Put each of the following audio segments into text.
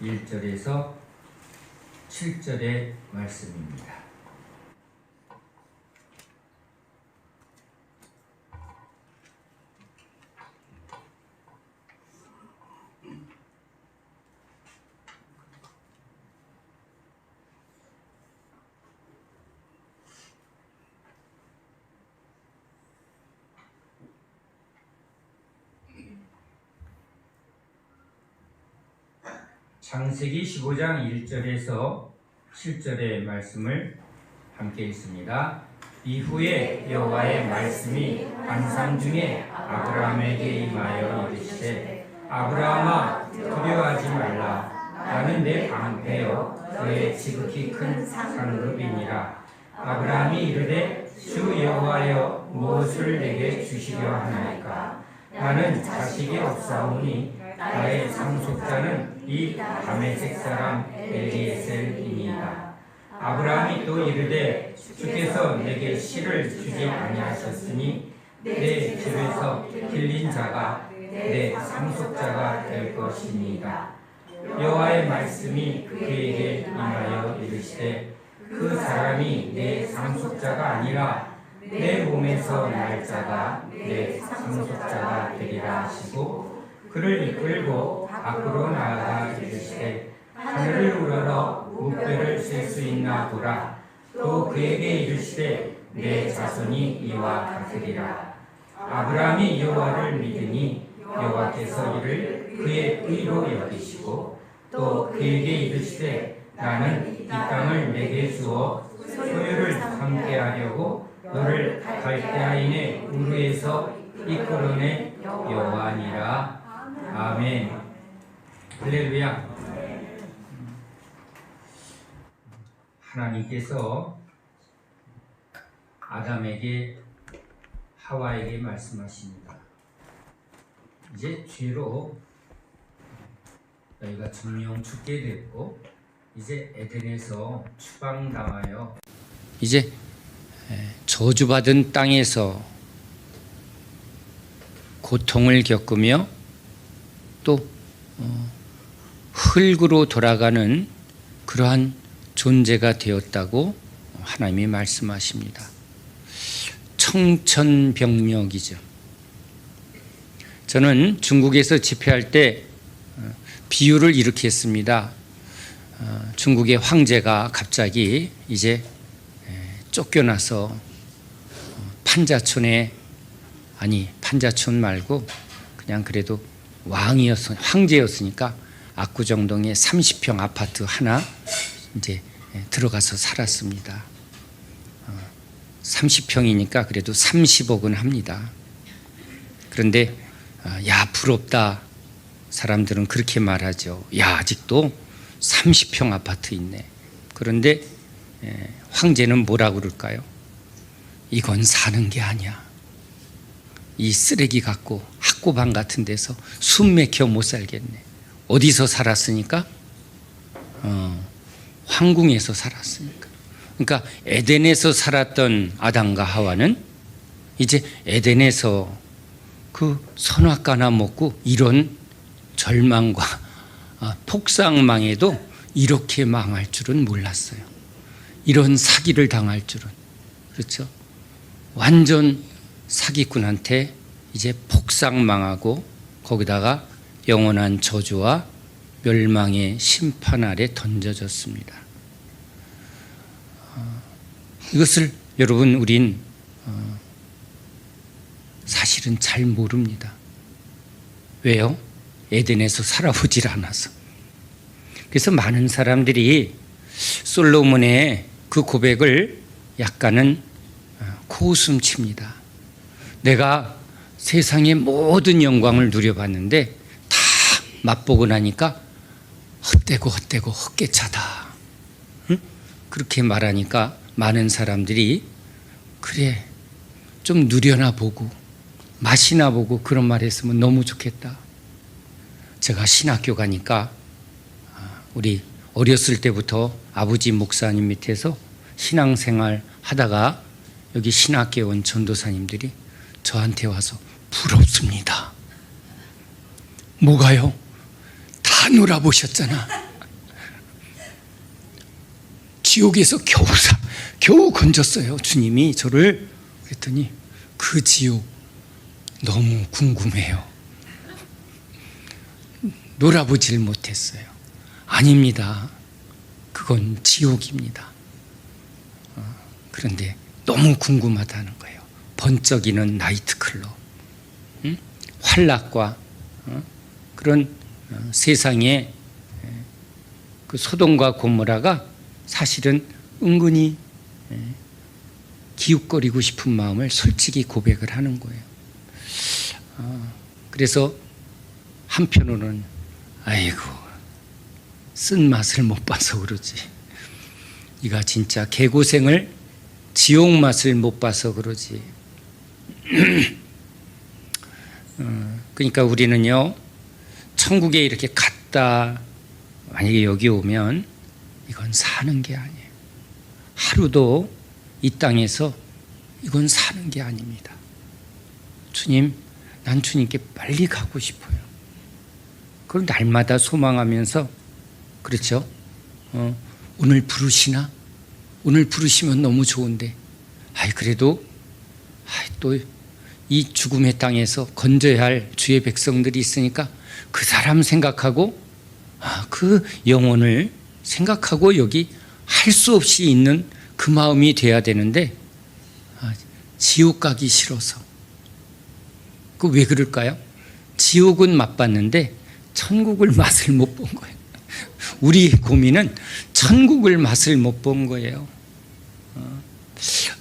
1절에서 7절의 말씀입니다. 창세기 15장 1절에서 7절의 말씀을 함께 읽습니다. 이후에 여호와의 말씀이 환상 중에 아브라함에게 임하여 이르시되 아브라함아 두려워하지 말라. 나는 내 방패요 너의 지극히 큰 상급이니라. 아브라함이 이르되 주 여호와여 무엇을 내게 주시려 하나이까. 나는 자식이 없사오니 나의 상속자는 이 다메섹 사람 엘리에셀이니이다. 아브라함이 또 이르되 주께서 내게 씨를 주지 아니하셨으니 내 집에서 길린 자가 내 상속자가 될 것이니이다. 여호와의 말씀이 그에게 임하여 이르시되 그 사람이 내 상속자가 아니라 내 몸에서 날 자가 내 상속자가 되리라 하시고 그를 이끌고 밖으로 나아가 이르시되 하늘을 우러러 무뼈를 셀 수 있나 보라. 또 그에게 이르시되 내 자손이 이와 같으리라. 아브라함이 여호와를 믿으니 여호와께서 이를 그의 의로 여기시고 또 그에게 이르시되 나는 이 땅을 내게 주어 소유를 함께하려고 너를 갈대아인의 우르에서 이끌어내 여호와니라. 아멘. 할렐루야. 하나님께서 아담에게 하와에게 말씀하십니다. 이제 죄로 너희가 정령 죽게 됐고 이제 에덴에서 추방당하여 이제 저주받은 땅에서 고통을 겪으며 또 흙으로 돌아가는 그러한 존재가 되었다고 하나님이 말씀하십니다. 청천벽력이죠. 저는 중국에서 집회할 때 비유를 이렇게 했습니다. 중국의 황제가 갑자기 이제 쫓겨나서 판자촌에, 아니 판자촌 말고 그냥 그래도 황제였으니까 압구정동에 30평 아파트 하나 이제 들어가서 살았습니다. 30평이니까 그래도 30억은 합니다. 그런데 야 부럽다. 사람들은 그렇게 말하죠. 야 아직도 30평 아파트 있네. 그런데 황제는 뭐라 그럴까요? 이건 사는 게 아니야. 이 쓰레기 갖고 학고방 같은 데서 숨 막혀 못 살겠네. 어디서 살았으니까? 황궁에서 살았으니까. 그러니까 에덴에서 살았던 아담과 하와는 이제 에덴에서 그 선악과나 먹고 이런 절망과 폭삭망에도 이렇게 망할 줄은 몰랐어요. 이런 사기를 당할 줄은. 그렇죠? 완전 사기꾼한테 이제 폭삭망하고 거기다가 영원한 저주와 멸망의 심판 아래 던져졌습니다. 이것을 여러분 우린 사실은 잘 모릅니다. 왜요? 에덴에서 살아보질 않아서. 그래서 많은 사람들이 솔로몬의 그 고백을 약간은 코웃음칩니다. 내가 세상의 모든 영광을 누려봤는데 다 맛보고 나니까 헛되고 헛개차다. 응? 그렇게 말하니까 많은 사람들이 그래 좀 누려나 보고 맛이나 보고 그런 말 했으면 너무 좋겠다. 제가 신학교 가니까 우리 어렸을 때부터 아버지 목사님 밑에서 신앙생활 하다가 여기 신학교에 온 전도사님들이 저한테 와서 부럽습니다. 뭐가요? 다 놀아보셨잖아. 지옥에서 겨우 건졌어요. 주님이 저를. 그랬더니 그 지옥 너무 궁금해요. 놀아보질 못했어요. 아닙니다. 그건 지옥입니다. 그런데 너무 궁금하다는 거예요. 번쩍이는 나이트클럽, 환락과 그런 세상의 그 소돔과 고모라가 사실은 은근히 기웃거리고 싶은 마음을 솔직히 고백을 하는 거예요. 그래서 한편으로는 아이고 쓴맛을 못 봐서 그러지, 이가 진짜 개고생을 지옥 맛을 못 봐서 그러지. 그러니까 우리는요, 천국에 이렇게 갔다 만약에 여기 오면 이건 사는 게 아니에요. 하루도 이 땅에서 이건 사는 게 아닙니다. 주님, 난 주님께 빨리 가고 싶어요. 그걸 날마다 소망하면서, 그렇죠? 오늘 부르시나? 오늘 부르시면 너무 좋은데, 그래도 또 이 죽음의 땅에서 건져야 할 주의 백성들이 있으니까 그 사람 생각하고 그 영혼을 생각하고 여기 할 수 없이 있는 그 마음이 돼야 되는데 지옥 가기 싫어서. 그 왜 그럴까요? 지옥은 맛봤는데 천국을 맛을 못 본 거예요. 우리 고민은 천국을 맛을 못 본 거예요.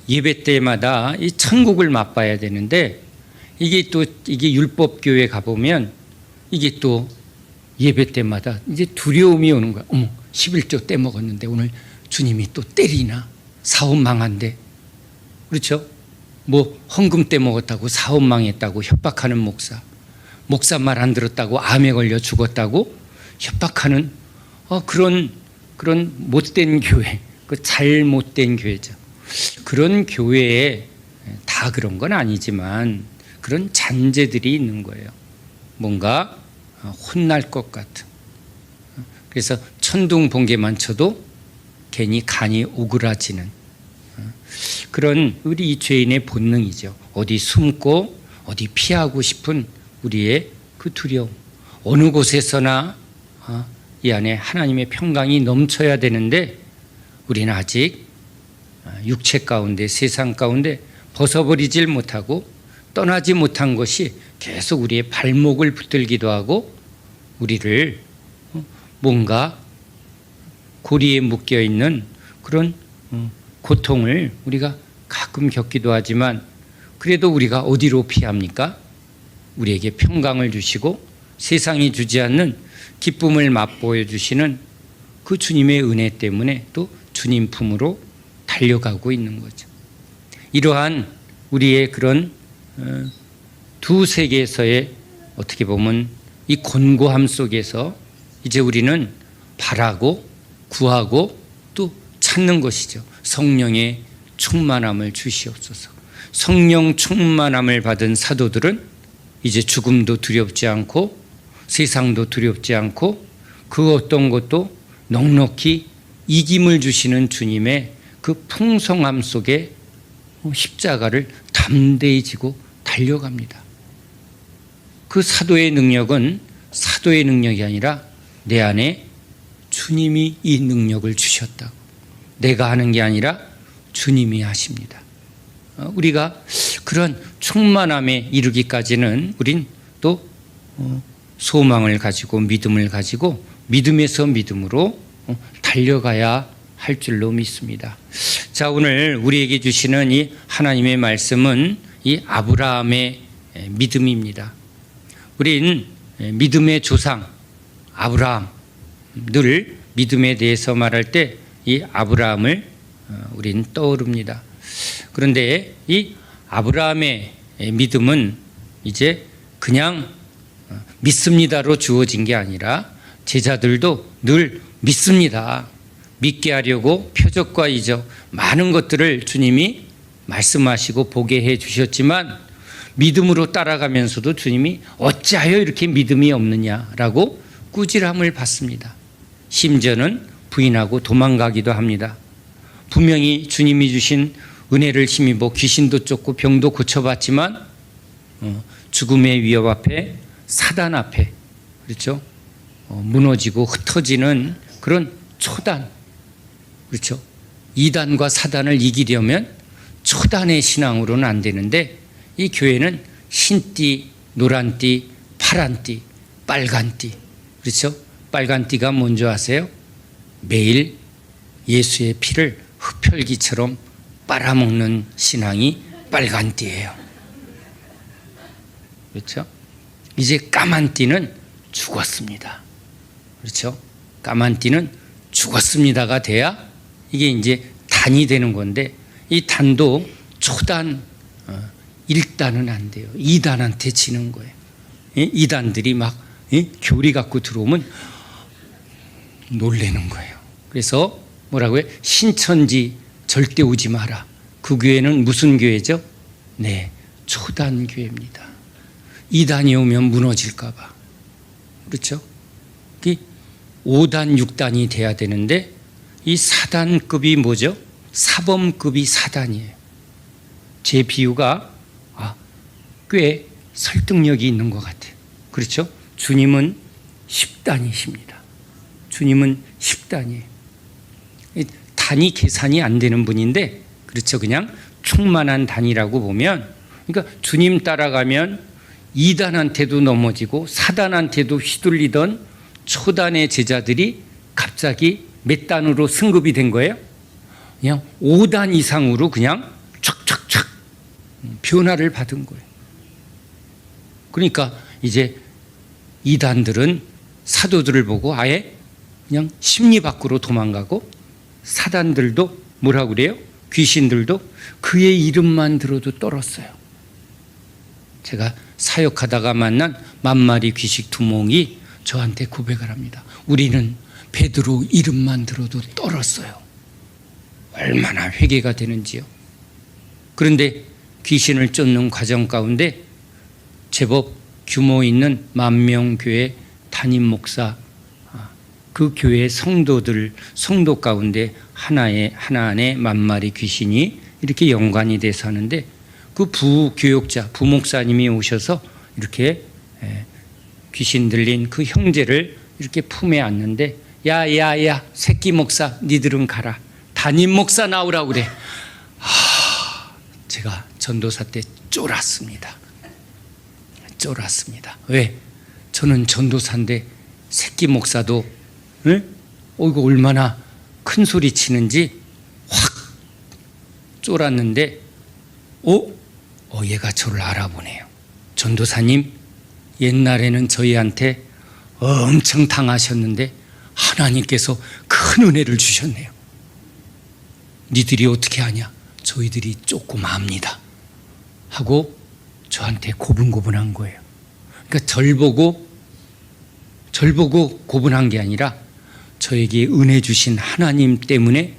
예배 때마다 이 천국을 맛봐야 되는데 이게 율법교회 가보면 이게 또 예배 때마다 이제 두려움이 오는 거야. 11조 떼먹었는데 오늘 주님이 또 때리나? 사업 망한데. 그렇죠? 뭐 헌금 떼먹었다고 사업 망했다고 협박하는 목사 말 안 들었다고 암에 걸려 죽었다고 협박하는 그런 못된 교회, 그 잘못된 교회죠. 그런 교회에 다 그런 건 아니지만 그런 잔재들이 있는 거예요. 뭔가 혼날 것 같은. 그래서 천둥 번개만 쳐도 괜히 간이 오그라지는 그런 우리 이 죄인의 본능이죠. 어디 숨고 어디 피하고 싶은 우리의 그 두려움. 어느 곳에서나 이 안에 하나님의 평강이 넘쳐야 되는데 우리는 아직 육체 가운데, 세상 가운데 벗어버리질 못하고 떠나지 못한 것이 계속 우리의 발목을 붙들기도 하고 우리를 뭔가 고리에 묶여있는 그런 고통을 우리가 가끔 겪기도 하지만 그래도 우리가 어디로 피합니까? 우리에게 평강을 주시고 세상이 주지 않는 기쁨을 맛보여 주시는 그 주님의 은혜 때문에 또 주님 품으로 달려가고 있는 거죠. 이러한 우리의 그런 두 세계에서의 어떻게 보면 이 곤고함 속에서 이제 우리는 바라고 구하고 또 찾는 것이죠. 성령의 충만함을 주시옵소서. 성령 충만함을 받은 사도들은 이제 죽음도 두렵지 않고 세상도 두렵지 않고 그 어떤 것도 넉넉히 이김을 주시는 주님의 그 풍성함 속에 십자가를 담대히 지고 달려갑니다. 그 사도의 능력은 사도의 능력이 아니라 내 안에 주님이 이 능력을 주셨다고. 내가 하는 게 아니라 주님이 하십니다. 우리가 그런 충만함에 이르기까지는 우린 또 소망을 가지고 믿음을 가지고 믿음에서 믿음으로 달려가야 할 줄로 믿습니다. 자, 오늘 우리에게 주시는 이 하나님의 말씀은 이 아브라함의 믿음입니다. 우린 믿음의 조상 아브라함, 늘 믿음에 대해서 말할 때 이 아브라함을 우린 떠오릅니다. 그런데 이 아브라함의 믿음은 이제 그냥 믿습니다로 주어진 게 아니라 제자들도 늘 믿습니다. 믿게 하려고 표적과 이적 많은 것들을 주님이 말씀하시고 보게 해 주셨지만 믿음으로 따라가면서도 주님이 어찌하여 이렇게 믿음이 없느냐라고 꾸지람을 받습니다. 심지어는 부인하고 도망가기도 합니다. 분명히 주님이 주신 은혜를 힘입어 귀신도 쫓고 병도 고쳐봤지만 죽음의 위협 앞에, 사단 앞에, 그렇죠? 무너지고 흩어지는 그런 초단, 그렇죠? 이단과 사단을 이기려면 초단의 신앙으로는 안 되는데, 이 교회는 흰띠, 노란띠, 파란띠, 빨간띠, 그렇죠? 빨간띠가 뭔지 아세요? 매일 예수의 피를 흡혈귀처럼 빨아먹는 신앙이 빨간띠예요. 그렇죠? 이제 까만띠는 죽었습니다. 그렇죠? 까만띠는 죽었습니다가 돼야 이게 이제 단이 되는 건데, 이 단도 초단 1단은 안 돼요. 2단한테 지는 거예요. 2단들이 막 교리 갖고 들어오면 놀래는 거예요. 그래서 뭐라고요? 신천지 절대 오지 마라. 그 교회는 무슨 교회죠? 네, 초단 교회입니다. 2단이 오면 무너질까 봐. 그렇죠? 5단, 6단이 돼야 되는데, 이 4단급이 뭐죠? 사범급이 4단이에요. 제 비유가 꽤 설득력이 있는 것 같아요. 그렇죠? 주님은 10단이십니다. 주님은 10단이에요. 단이 계산이 안 되는 분인데, 그렇죠? 그냥 충만한 단이라고 보면, 그러니까 주님 따라가면 2단한테도 넘어지고 4단한테도 휘둘리던 초단의 제자들이 갑자기 몇 단으로 승급이 된 거예요? 그냥 5단 이상으로 그냥 촥촥촥 변화를 받은 거예요. 그러니까 이제 2단들은 사도들을 보고 아예 그냥 심리 밖으로 도망가고, 사단들도 뭐라고 그래요? 귀신들도 그의 이름만 들어도 떨었어요. 제가 사역하다가 만난 만마리 귀식 두목이 저한테 고백을 합니다. 우리는 베드로 이름만 들어도 떨었어요. 얼마나 회개가 되는지요. 그런데 귀신을 쫓는 과정 가운데 제법 규모 있는 만명교회 담임 목사, 그 교회 성도 가운데 하나 안에 만마리 귀신이 이렇게 연관이 돼서 하는데, 그 부교육자, 부목사님이 오셔서 이렇게 귀신 들린 그 형제를 이렇게 품에 안는데, 야야야 새끼 목사 니들은 가라, 담임 목사 나오라고 그래. 제가 전도사 때 쫄았습니다. 왜? 저는 전도사인데 새끼 목사도 이거 얼마나 큰 소리 치는지 확 쫄았는데, 얘가 저를 알아보네요. 전도사님, 옛날에는 저희한테 엄청 당하셨는데 하나님께서 큰 은혜를 주셨네요. 니들이 어떻게 하냐? 저희들이 조금 압니다 하고 저한테 고분고분한 거예요. 그러니까 절 보고 고분한 게 아니라 저에게 은혜 주신 하나님 때문에,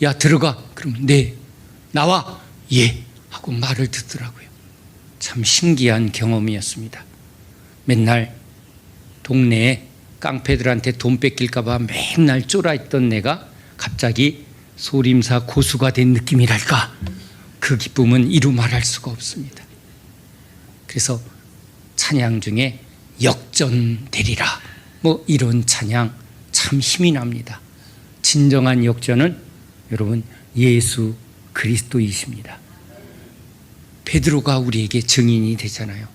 야 들어가, 그러면 네, 나와, 예 하고 말을 듣더라고요. 참 신기한 경험이었습니다. 맨날 동네에 깡패들한테 돈 뺏길까 봐 맨날 쫄아있던 내가 갑자기 소림사 고수가 된 느낌이랄까, 그 기쁨은 이루 말할 수가 없습니다. 그래서 찬양 중에 역전되리라, 뭐 이런 찬양 참 힘이 납니다. 진정한 역전은 여러분 예수 그리스도이십니다. 베드로가 우리에게 증인이 되잖아요.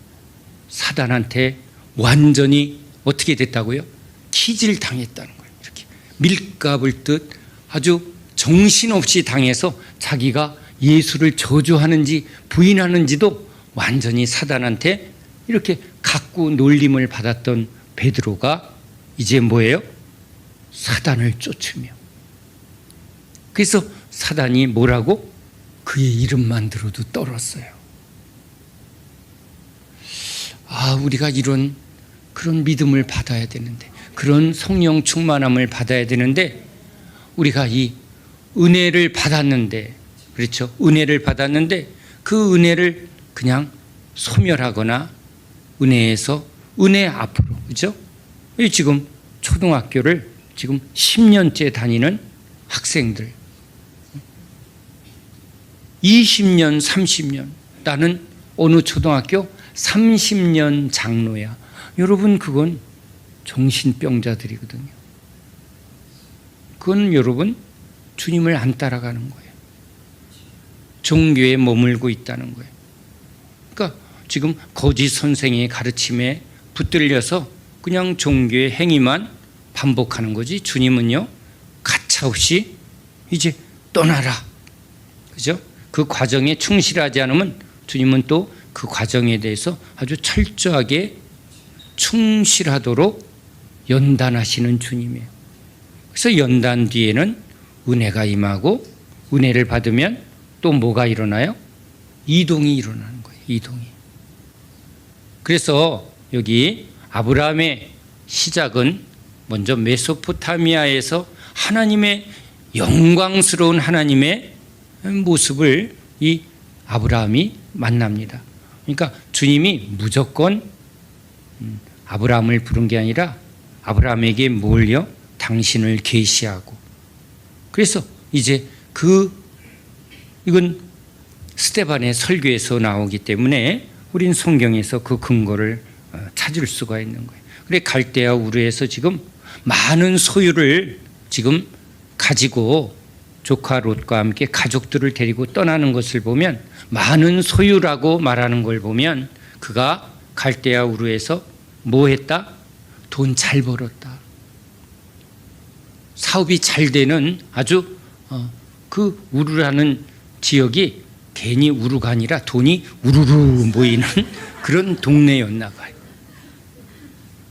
사단한테 완전히 어떻게 됐다고요? 키질 당했다는 거예요. 이렇게 밀가불 듯 아주 정신없이 당해서 자기가 예수를 저주하는지 부인하는지도 완전히 사단한테 이렇게 갖고 놀림을 받았던 베드로가 이제 뭐예요? 사단을 쫓으며. 그래서 사단이 뭐라고? 그의 이름만 들어도 떨었어요. 우리가 그런 믿음을 받아야 되는데, 그런 성령 충만함을 받아야 되는데, 우리가 이 은혜를 받았는데, 그렇죠? 은혜를 받았는데 그 은혜를 그냥 소멸하거나 은혜에서 은혜 앞으로, 그렇죠? 지금 초등학교를 지금 10년째 다니는 학생들, 20년, 30년. 나는 어느 초등학교 30년 장로야. 여러분, 그건 정신병자들이거든요. 그건 여러분, 주님을 안 따라가는 거예요. 종교에 머물고 있다는 거예요. 그러니까 지금 거짓 선생의 가르침에 붙들려서 그냥 종교의 행위만 반복하는 거지, 주님은요, 가차없이 이제 떠나라. 그죠? 그 과정에 충실하지 않으면 주님은 또 그 과정에 대해서 아주 철저하게 충실하도록 연단하시는 주님이에요. 그래서 연단 뒤에는 은혜가 임하고, 은혜를 받으면 또 뭐가 일어나요? 이동이 일어나는 거예요. 이동이. 그래서 여기 아브라함의 시작은 먼저 메소포타미아에서 하나님의 영광스러운 하나님의 모습을 이 아브라함이 만납니다. 그러니까 주님이 무조건 아브라함을 부른 게 아니라 아브라함에게 뭘요? 당신을 계시하고. 그래서 이제 이건 스데반의 설교에서 나오기 때문에 우린 성경에서 그 근거를 찾을 수가 있는 거예요. 그래, 갈대아 우르에서 지금 많은 소유를 지금 가지고 조카 롯과 함께 가족들을 데리고 떠나는 것을 보면, 많은 소유라고 말하는 걸 보면 그가 갈대아 우르에서 뭐 했다? 돈 잘 벌었다. 사업이 잘 되는 아주 그 우르라는 지역이 괜히 우르가 아니라 돈이 우르르 모이는 그런 동네였나 봐요.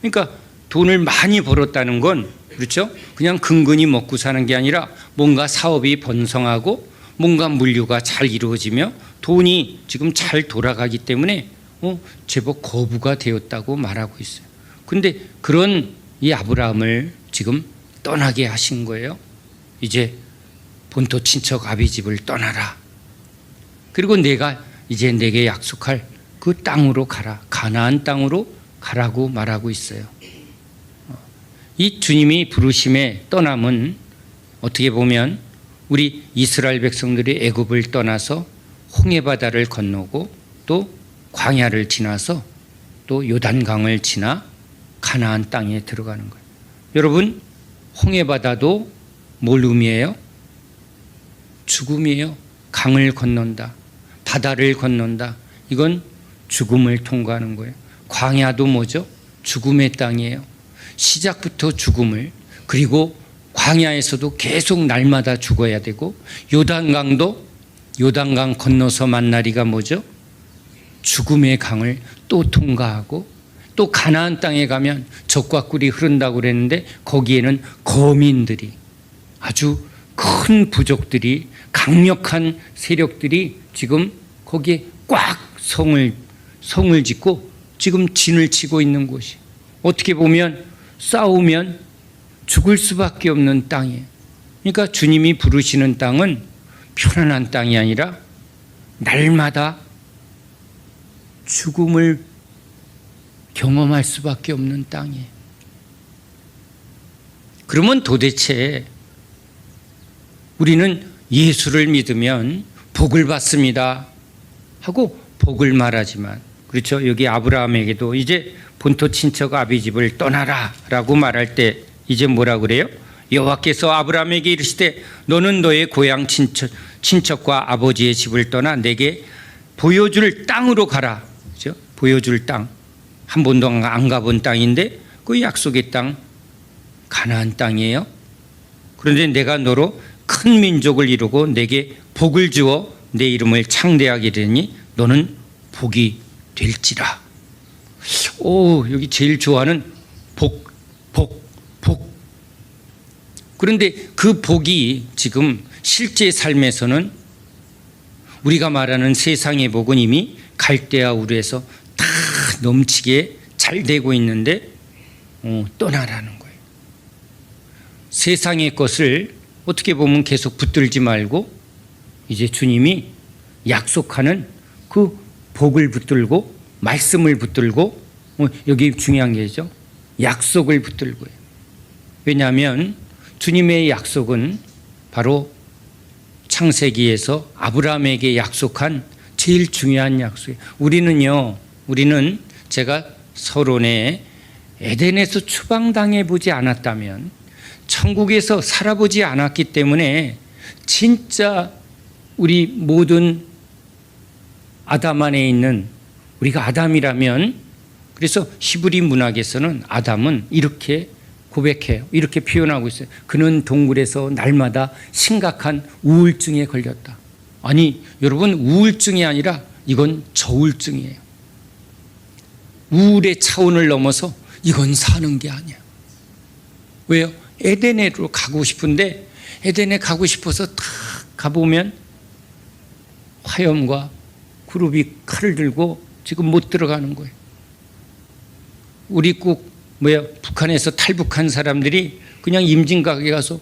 그러니까 돈을 많이 벌었다는 건, 그렇죠? 그냥 근근히 먹고 사는 게 아니라 뭔가 사업이 번성하고 뭔가 물류가 잘 이루어지며 돈이 지금 잘 돌아가기 때문에 제법 거부가 되었다고 말하고 있어요. 근데 그런 이 아브라함을 지금 떠나게 하신 거예요. 이제 본토 친척 아비 집을 떠나라. 그리고 내가 이제 내게 약속할 그 땅으로 가라. 가나안 땅으로 가라고 말하고 있어요. 이 주님이 부르심의 떠남은 어떻게 보면 우리 이스라엘 백성들이 애굽을 떠나서 홍해바다를 건너고 또 광야를 지나서 또 요단강을 지나 가나안 땅에 들어가는 거예요. 여러분, 홍해바다도 뭘 의미해요? 죽음이에요. 강을 건넌다, 바다를 건넌다. 이건 죽음을 통과하는 거예요. 광야도 뭐죠? 죽음의 땅이에요. 시작부터 죽음을, 그리고 광야에서도 계속 날마다 죽어야 되고, 요단강도 요단강 건너서 만나리가 뭐죠? 죽음의 강을 또 통과하고, 또 가나안 땅에 가면 젖과 꿀이 흐른다고 그랬는데 거기에는 거민들이, 아주 큰 부족들이, 강력한 세력들이 지금 거기에 꽉 성을 짓고 지금 진을 치고 있는 곳이, 어떻게 보면 싸우면 죽을 수밖에 없는 땅이에요. 그러니까 주님이 부르시는 땅은 편안한 땅이 아니라 날마다 죽음을 경험할 수밖에 없는 땅이에요. 그러면 도대체 우리는 예수를 믿으면 복을 받습니다 하고 복을 말하지만, 그렇죠? 여기 아브라함에게도 이제 본토 친척 아비 집을 떠나라 라고 말할 때 이제 뭐라 그래요? 여호와께서 아브라함에게 이르시되 너는 너의 고향 친척과 아버지의 집을 떠나 내게 보여줄 땅으로 가라. 그렇죠? 보여줄 땅, 한 번도 안 가본 땅인데 그 약속의 땅 가나안 땅이에요. 그런데 내가 너로 큰 민족을 이루고 내게 복을 주어 내 이름을 창대하게 되니 너는 복이 될지라. 여기 제일 좋아하는 복. 그런데 그 복이 지금 실제 삶에서는 우리가 말하는 세상의 복은 이미 갈대아 우르에서 다 넘치게 잘 되고 있는데 떠나라는 거예요. 세상의 것을 어떻게 보면 계속 붙들지 말고 이제 주님이 약속하는 그 복을 붙들고, 말씀을 붙들고, 여기 중요한 게죠, 약속을 붙들고요. 왜냐하면 주님의 약속은 바로 창세기에서 아브라함에게 약속한 제일 중요한 약속이에요. 우리는 제가 서론에 에덴에서 추방당해 보지 않았다면, 천국에서 살아보지 않았기 때문에 진짜 우리 모든 아담 안에 있는 우리가 아담이라면, 그래서 히브리 문학에서는 아담은 이렇게 고백해요. 이렇게 표현하고 있어요. 그는 동굴에서 날마다 심각한 우울증에 걸렸다. 아니 여러분, 우울증이 아니라 이건 저울증이에요. 우울의 차원을 넘어서 이건 사는 게 아니야. 왜요? 에덴으로 가고 싶은데, 에덴에 가고 싶어서 탁 가보면 화염과 그룹이 칼을 들고 지금 못 들어가는 거예요. 우리 북한에서 탈북한 사람들이 그냥 임진각에 가서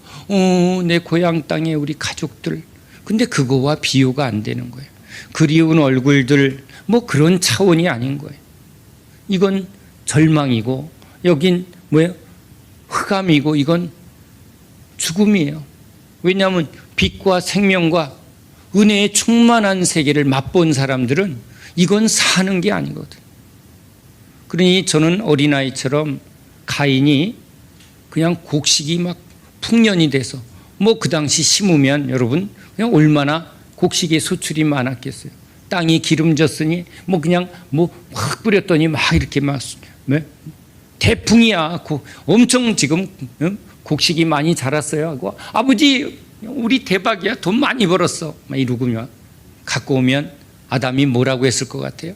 내 고향 땅에 우리 가족들, 근데 그거와 비교가 안 되는 거예요. 그리운 얼굴들, 그런 차원이 아닌 거예요. 이건 절망이고, 여긴 흑암이고, 이건 죽음이에요. 왜냐하면 빛과 생명과 은혜의 충만한 세계를 맛본 사람들은 이건 사는 게 아니거든. 그러니 저는 어린아이처럼 가인이 그냥 곡식이 막 풍년이 돼서 그 당시 심으면 여러분 그냥 얼마나 곡식의 소출이 많았겠어요. 땅이 기름졌으니 그냥 확 뿌렸더니 막 이렇게 막 태풍이야. 엄청 지금 곡식이 많이 자랐어요 하고, 아버지 우리 대박이야, 돈 많이 벌었어 막 이러고면 갖고 오면 아담이 뭐라고 했을 것 같아요?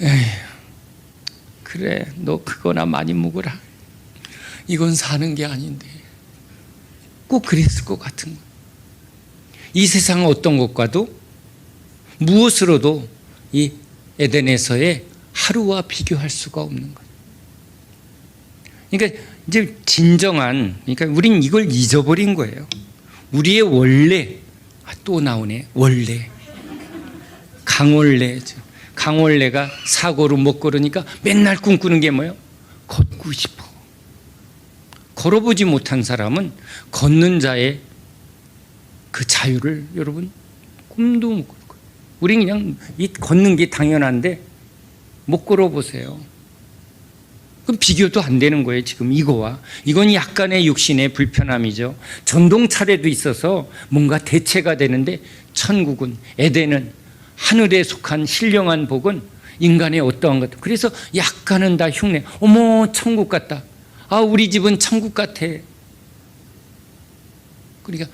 에휴, 그래 너 그거나 많이 먹어라. 이건 사는 게 아닌데. 꼭 그랬을 것 같은 거예요. 이 세상 어떤 것과도 무엇으로도 이 에덴에서의 하루와 비교할 수가 없는 거예요. 그러니까 이제 그러니까 우린 이걸 잊어버린 거예요. 우리의 원래, 또 나오네, 원래. 강원래가 사고로 못 걸으니까 맨날 꿈꾸는 게 뭐예요? 걷고 싶어. 걸어보지 못한 사람은 걷는 자의 그 자유를 여러분 꿈도 못 꿀 거예요. 우린 그냥 이 걷는 게 당연한데 못 걸어보세요. 그럼 비교도 안 되는 거예요. 지금 이거와 이건 약간의 육신의 불편함이죠. 전동 차례도 있어서 뭔가 대체가 되는데, 천국은, 에덴은, 하늘에 속한 신령한 복은 인간의 어떠한 것, 그래서 약간은 다 흉내. 어머 천국 같다. 우리 집은 천국 같아. 그러니까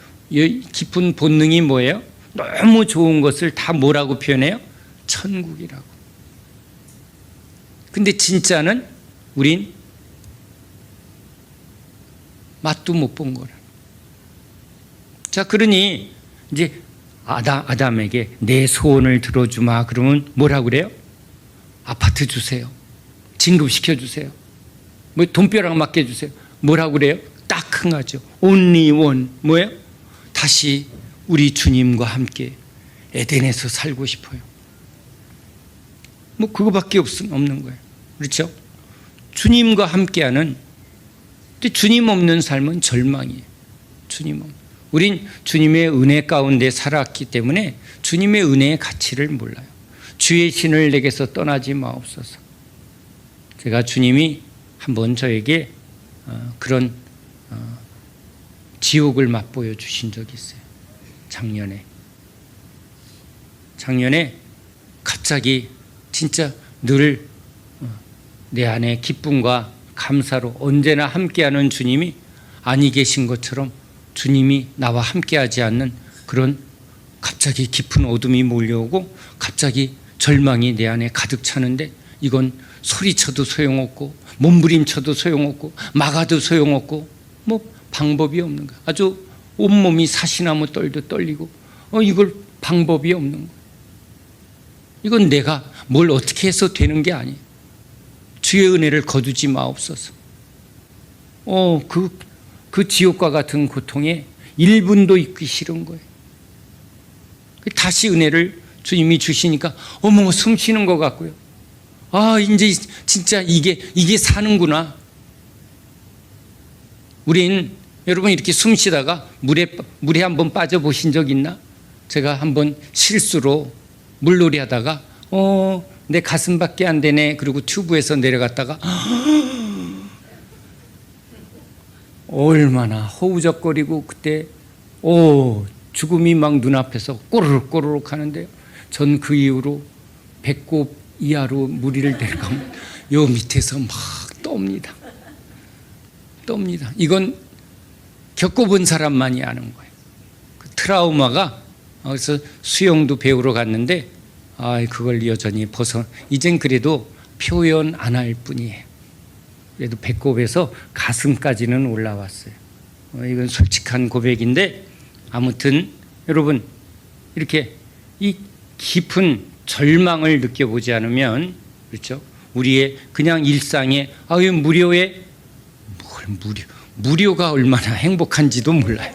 깊은 본능이 뭐예요? 너무 좋은 것을 다 뭐라고 표현해요? 천국이라고. 근데 진짜는 우린 맛도 못 본 거라. 자, 그러니 이제 아담에게 내 소원을 들어주마 그러면 뭐라고 그래요? 아파트 주세요. 진급시켜 주세요. 돈벼락 맡겨주세요. 뭐라고 그래요? 딱 흥하죠. only one. 뭐예요? 다시 우리 주님과 함께 에덴에서 살고 싶어요. 그거밖에 없는 거예요. 그렇죠? 주님과 함께하는, 주님 없는 삶은 절망이에요. 주님 없는. 우린 주님의 은혜 가운데 살았기 때문에 주님의 은혜의 가치를 몰라요. 주의 신을 내게서 떠나지 마옵소서. 제가 주님이 한번 저에게 그런 지옥을 맛보여 주신 적이 있어요. 작년에 갑자기 진짜 늘 내 안에 기쁨과 감사로 언제나 함께하는 주님이 아니 계신 것처럼 주님이 나와 함께하지 않는 그런 갑자기 깊은 어둠이 몰려오고 갑자기 절망이 내 안에 가득 차는데, 이건 소리쳐도 소용없고 몸부림쳐도 소용없고 막아도 소용없고 방법이 없는 거야. 아주 온몸이 사시나무 떨도 떨리고 이걸 방법이 없는 거야. 이건 내가 뭘 어떻게 해서 되는 게 아니에요. 주의 은혜를 거두지 마옵소서. 그 지옥과 같은 고통에 1분도 있기 싫은 거예요. 다시 은혜를 주님이 주시니까 숨 쉬는 것 같고요. 이제 진짜 이게 사는구나. 우린 여러분 이렇게 숨 쉬다가 물에 한번 빠져 보신 적 있나? 제가 한번 실수로 물놀이 하다가 내 가슴밖에 안 되네. 그리고 튜브에서 내려갔다가 얼마나 허우적거리고 그때 죽음이 막 눈앞에서 꼬르륵 꼬르륵 하는데요. 전 그 이후로 배꼽 이하로 무리를 내려가면 요 밑에서 막 떱니다. 이건 겪어본 사람만이 아는 거예요. 그 트라우마가. 그래서 수영도 배우러 갔는데 그걸 여전히 이젠 그래도 표현 안 할 뿐이에요. 그래도 배꼽에서 가슴까지는 올라왔어요. 이건 솔직한 고백인데, 아무튼 여러분 이렇게 이 깊은 절망을 느껴보지 않으면, 그렇죠? 우리의 그냥 일상에 무료에 무료가 얼마나 행복한지도 몰라요.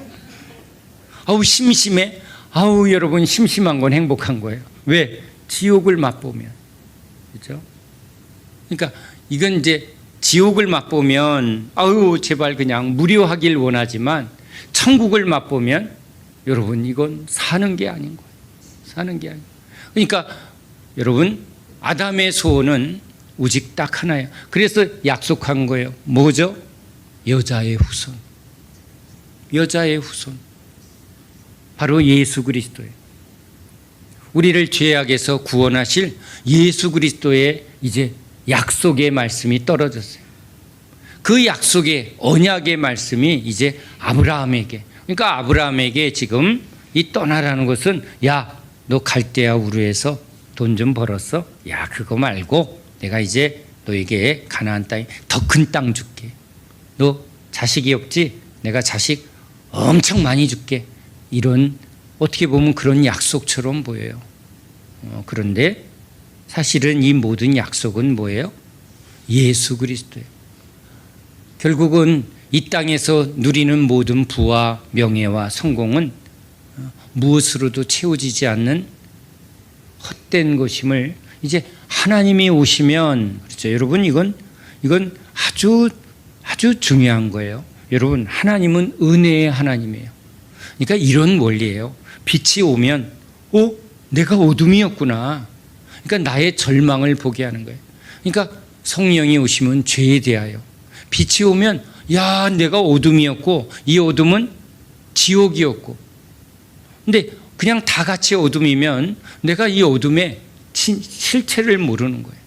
심심해. 여러분 심심한 건 행복한 거예요. 왜? 지옥을 맛보면. 그렇죠? 그러니까 이건 이제 지옥을 맛보면 제발 그냥 무료하길 원하지만, 천국을 맛보면 여러분 이건 사는 게 아닌 거예요. 사는 게 아니에요. 그러니까 여러분 아담의 소원은 오직 딱 하나예요. 그래서 약속한 거예요. 뭐죠? 여자의 후손. 여자의 후손. 바로 예수 그리스도예요. 우리를 죄악에서 구원하실 예수 그리스도의 이제 약속의 말씀이 떨어졌어요. 그 약속의 언약의 말씀이 이제 아브라함에게, 그러니까 아브라함에게 지금 이 떠나라는 것은, 야, 너 갈대아 우르에서 돈 좀 벌었어? 야, 그거 말고 내가 이제 너에게 가나안 땅에 더 큰 땅 줄게. 너 자식이 없지? 내가 자식 엄청 많이 줄게. 이런, 어떻게 보면 그런 약속처럼 보여요. 그런데 사실은 이 모든 약속은 뭐예요? 예수 그리스도예요. 결국은 이 땅에서 누리는 모든 부와 명예와 성공은 무엇으로도 채워지지 않는 헛된 것임을 이제 하나님이 오시면, 그렇죠? 여러분 이건 아주 중요한 거예요. 여러분 하나님은 은혜의 하나님이에요. 그러니까 이런 원리예요. 빛이 오면 내가 어둠이었구나. 그러니까 나의 절망을 보게 하는 거예요. 그러니까 성령이 오시면 죄에 대하여, 빛이 오면 야, 내가 어둠이었고 이 어둠은 지옥이었고, 근데 그냥 다 같이 어둠이면 내가 이 어둠의 실체를 모르는 거예요.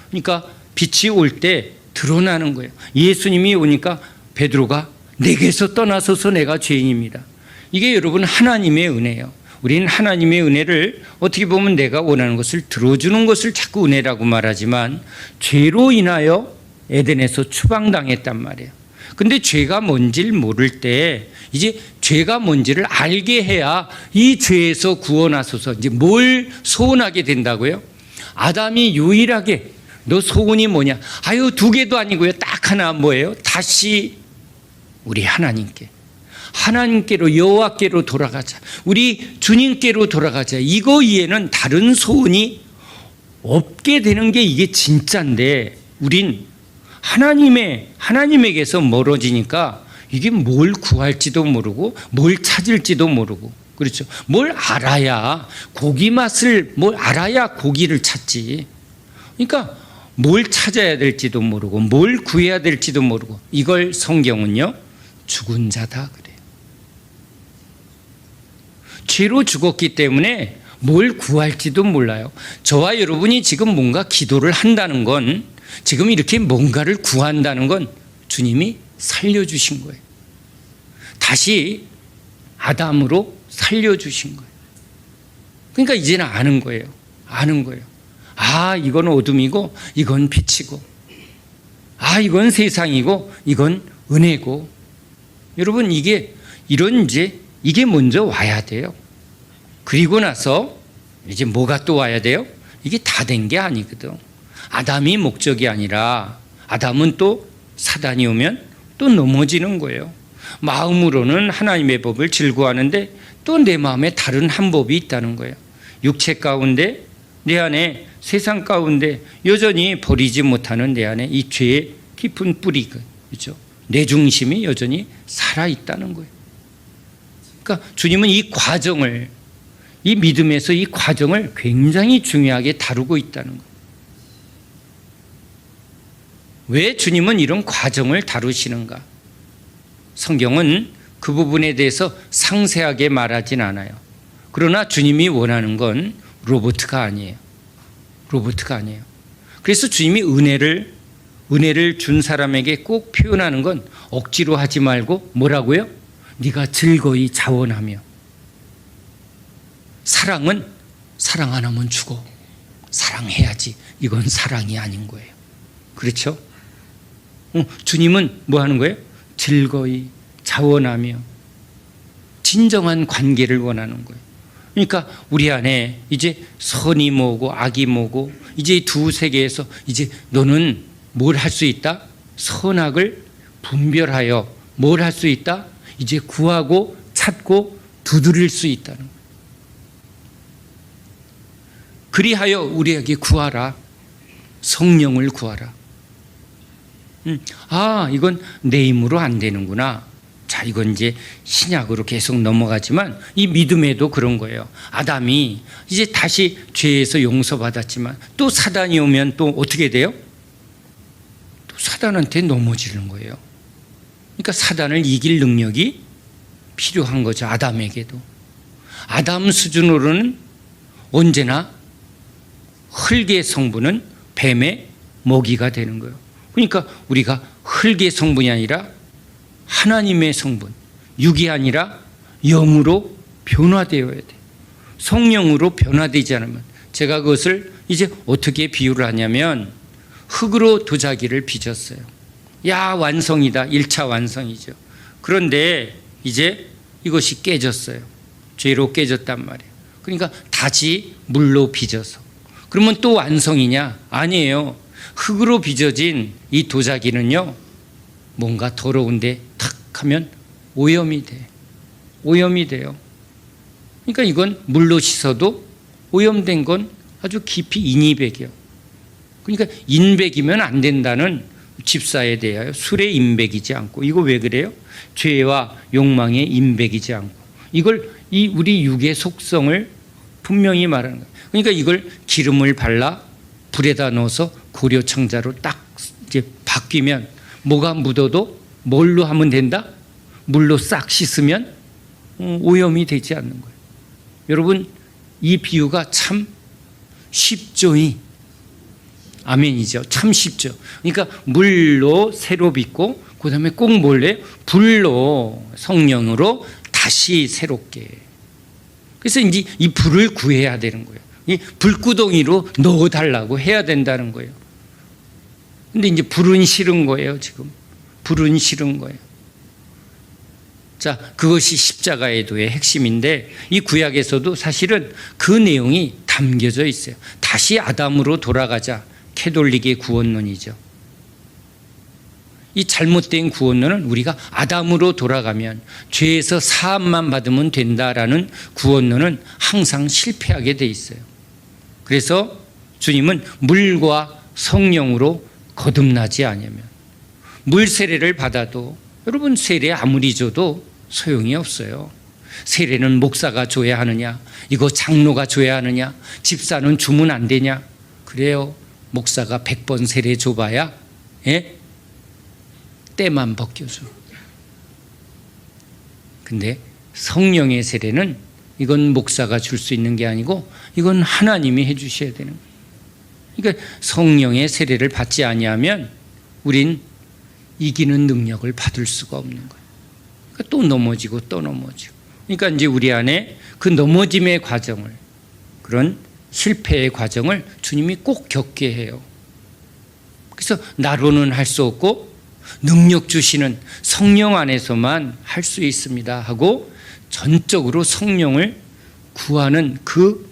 그러니까 빛이 올 때 드러나는 거예요. 예수님이 오니까 베드로가 내게서 떠나서서 내가 죄인입니다. 이게 여러분 하나님의 은혜예요. 우리는 하나님의 은혜를 어떻게 보면 내가 원하는 것을 들어주는 것을 자꾸 은혜라고 말하지만, 죄로 인하여 에덴에서 추방당했단 말이에요. 근데 죄가 뭔지를 모를 때 이제 죄가 뭔지를 알게 해야 이 죄에서 구원하소서, 이제 뭘 소원하게 된다고요? 아담이 유일하게 너 소원이 뭐냐? 2개도 아니고요. 딱 하나, 뭐예요? 다시 우리 하나님께로 여호와께로 돌아가자. 우리 주님께로 돌아가자. 이거 이해는 다른 소원이 없게 되는 게 이게 진짜인데, 우린 하나님에게서 멀어지니까 이게 뭘 구할지도 모르고 뭘 찾을지도 모르고, 그렇죠? 뭘 알아야 고기를 찾지. 그러니까 뭘 찾아야 될지도 모르고 뭘 구해야 될지도 모르고, 이걸 성경은요 죽은 자다 그래요. 죄로 죽었기 때문에 뭘 구할지도 몰라요. 저와 여러분이 지금 뭔가 기도를 한다는 건, 지금 이렇게 뭔가를 구한다는 건 주님이 살려주신 거예요. 다시 아담으로 살려주신 거예요. 그러니까 이제는 아는 거예요. 이건 어둠이고 이건 빛이고, 이건 세상이고 이건 은혜고. 여러분 이게 먼저 와야 돼요. 그리고 나서 이제 뭐가 또 와야 돼요? 이게 다 된 게 아니거든. 아담이 목적이 아니라, 아담은 또 사단이 오면 또 넘어지는 거예요. 마음으로는 하나님의 법을 즐거워하는데 또 내 마음에 다른 한 법이 있다는 거예요. 육체 가운데, 내 안에, 세상 가운데 여전히 버리지 못하는 내 안에 이 죄의 깊은 뿌리, 그렇죠? 내 중심이 여전히 살아있다는 거예요. 그러니까 주님은 이 과정을, 이 믿음에서 이 과정을 굉장히 중요하게 다루고 있다는 거예요. 왜 주님은 이런 과정을 다루시는가? 성경은 그 부분에 대해서 상세하게 말하진 않아요. 그러나 주님이 원하는 건 로봇가 아니에요. 로봇가 아니에요. 그래서 주님이 은혜를 준 사람에게 꼭 표현하는 건 억지로 하지 말고 뭐라고요? 네가 즐거이 자원하며. 사랑은 사랑 안 하면 죽어. 사랑해야지. 이건 사랑이 아닌 거예요. 그렇죠? 주님은 뭐 하는 거예요? 즐거이 자원하며 진정한 관계를 원하는 거예요. 그러니까 우리 안에 이제 선이 뭐고 악이 뭐고 이제 이 두 세계에서 이제 너는 뭘 할 수 있다? 선악을 분별하여 뭘 할 수 있다? 이제 구하고 찾고 두드릴 수 있다는 거예요. 그리하여 우리에게 구하라. 성령을 구하라. 이건 내 힘으로 안 되는구나. 자, 이건 이제 신약으로 계속 넘어가지만 이 믿음에도 그런 거예요. 아담이 이제 다시 죄에서 용서받았지만 또 사단이 오면 또 어떻게 돼요? 또 사단한테 넘어지는 거예요. 그러니까 사단을 이길 능력이 필요한 거죠. 아담에게도. 아담 수준으로는 언제나 흙의 성분은 뱀의 먹이가 되는 거예요. 그러니까 우리가 흙의 성분이 아니라 하나님의 성분, 육이 아니라 영으로 변화되어야 돼. 성령으로 변화되지 않으면, 제가 그것을 이제 어떻게 비유를 하냐면 흙으로 도자기를 빚었어요. 야, 완성이다. 1차 완성이죠. 그런데 이제 이것이 깨졌어요. 죄로 깨졌단 말이에요. 그러니까 다시 물로 빚어서. 그러면 또 완성이냐? 아니에요. 흙으로 빚어진 이 도자기는요, 뭔가 더러운데 탁 하면 오염이 돼. 오염이 돼요. 그러니까 이건 물로 씻어도 오염된 건 아주 깊이 인이백이요. 그러니까 인백이면 안 된다는 집사에 대하여 술에 인백이지 않고, 이거 왜 그래요? 죄와 욕망에 인백이지 않고, 이걸 이 우리 육의 속성을 분명히 말하는 거예요. 그러니까 이걸 기름을 발라 불에다 넣어서 고려청자로 딱 이제 바뀌면 뭐가 묻어도 뭘로 하면 된다? 물로 싹 씻으면 오염이 되지 않는 거예요. 여러분, 이 비유가 참 쉽죠. 아멘이죠. 참 쉽죠. 그러니까 물로 새로 빚고 그 다음에 꼭 몰래 불로, 성령으로 다시 새롭게. 그래서 이제 이 불을 구해야 되는 거예요. 이 불구덩이로 넣어달라고 해야 된다는 거예요. 근데 이제 불은 싫은 거예요, 지금. 불은 싫은 거예요. 자, 그것이 십자가의도의 핵심인데, 이 구약에서도 사실은 그 내용이 담겨져 있어요. 다시 아담으로 돌아가자. 캐톨릭의 구원론이죠. 이 잘못된 구원론은 우리가 아담으로 돌아가면 죄에서 사함만 받으면 된다라는 구원론은 항상 실패하게 돼 있어요. 그래서 주님은 물과 성령으로 거듭나지 않으면, 물 세례를 받아도 여러분, 세례 아무리 줘도 소용이 없어요. 세례는 목사가 줘야 하느냐, 이거 장로가 줘야 하느냐, 집사는 주면 안 되냐. 그래요. 목사가 100번 세례 줘봐야 때만 벗겨줘. 근데 성령의 세례는 이건 목사가 줄 수 있는 게 아니고 이건 하나님이 해 주셔야 되는 거예요. 그러니까 성령의 세례를 받지 아니하면 우린 이기는 능력을 받을 수가 없는 거예요. 그러니까 또 넘어지고 또 넘어지고. 그러니까 이제 우리 안에 그 넘어짐의 과정을, 그런 실패의 과정을 주님이 꼭 겪게 해요. 그래서 나로는 할 수 없고 능력 주시는 성령 안에서만 할 수 있습니다 하고 전적으로 성령을 구하는 그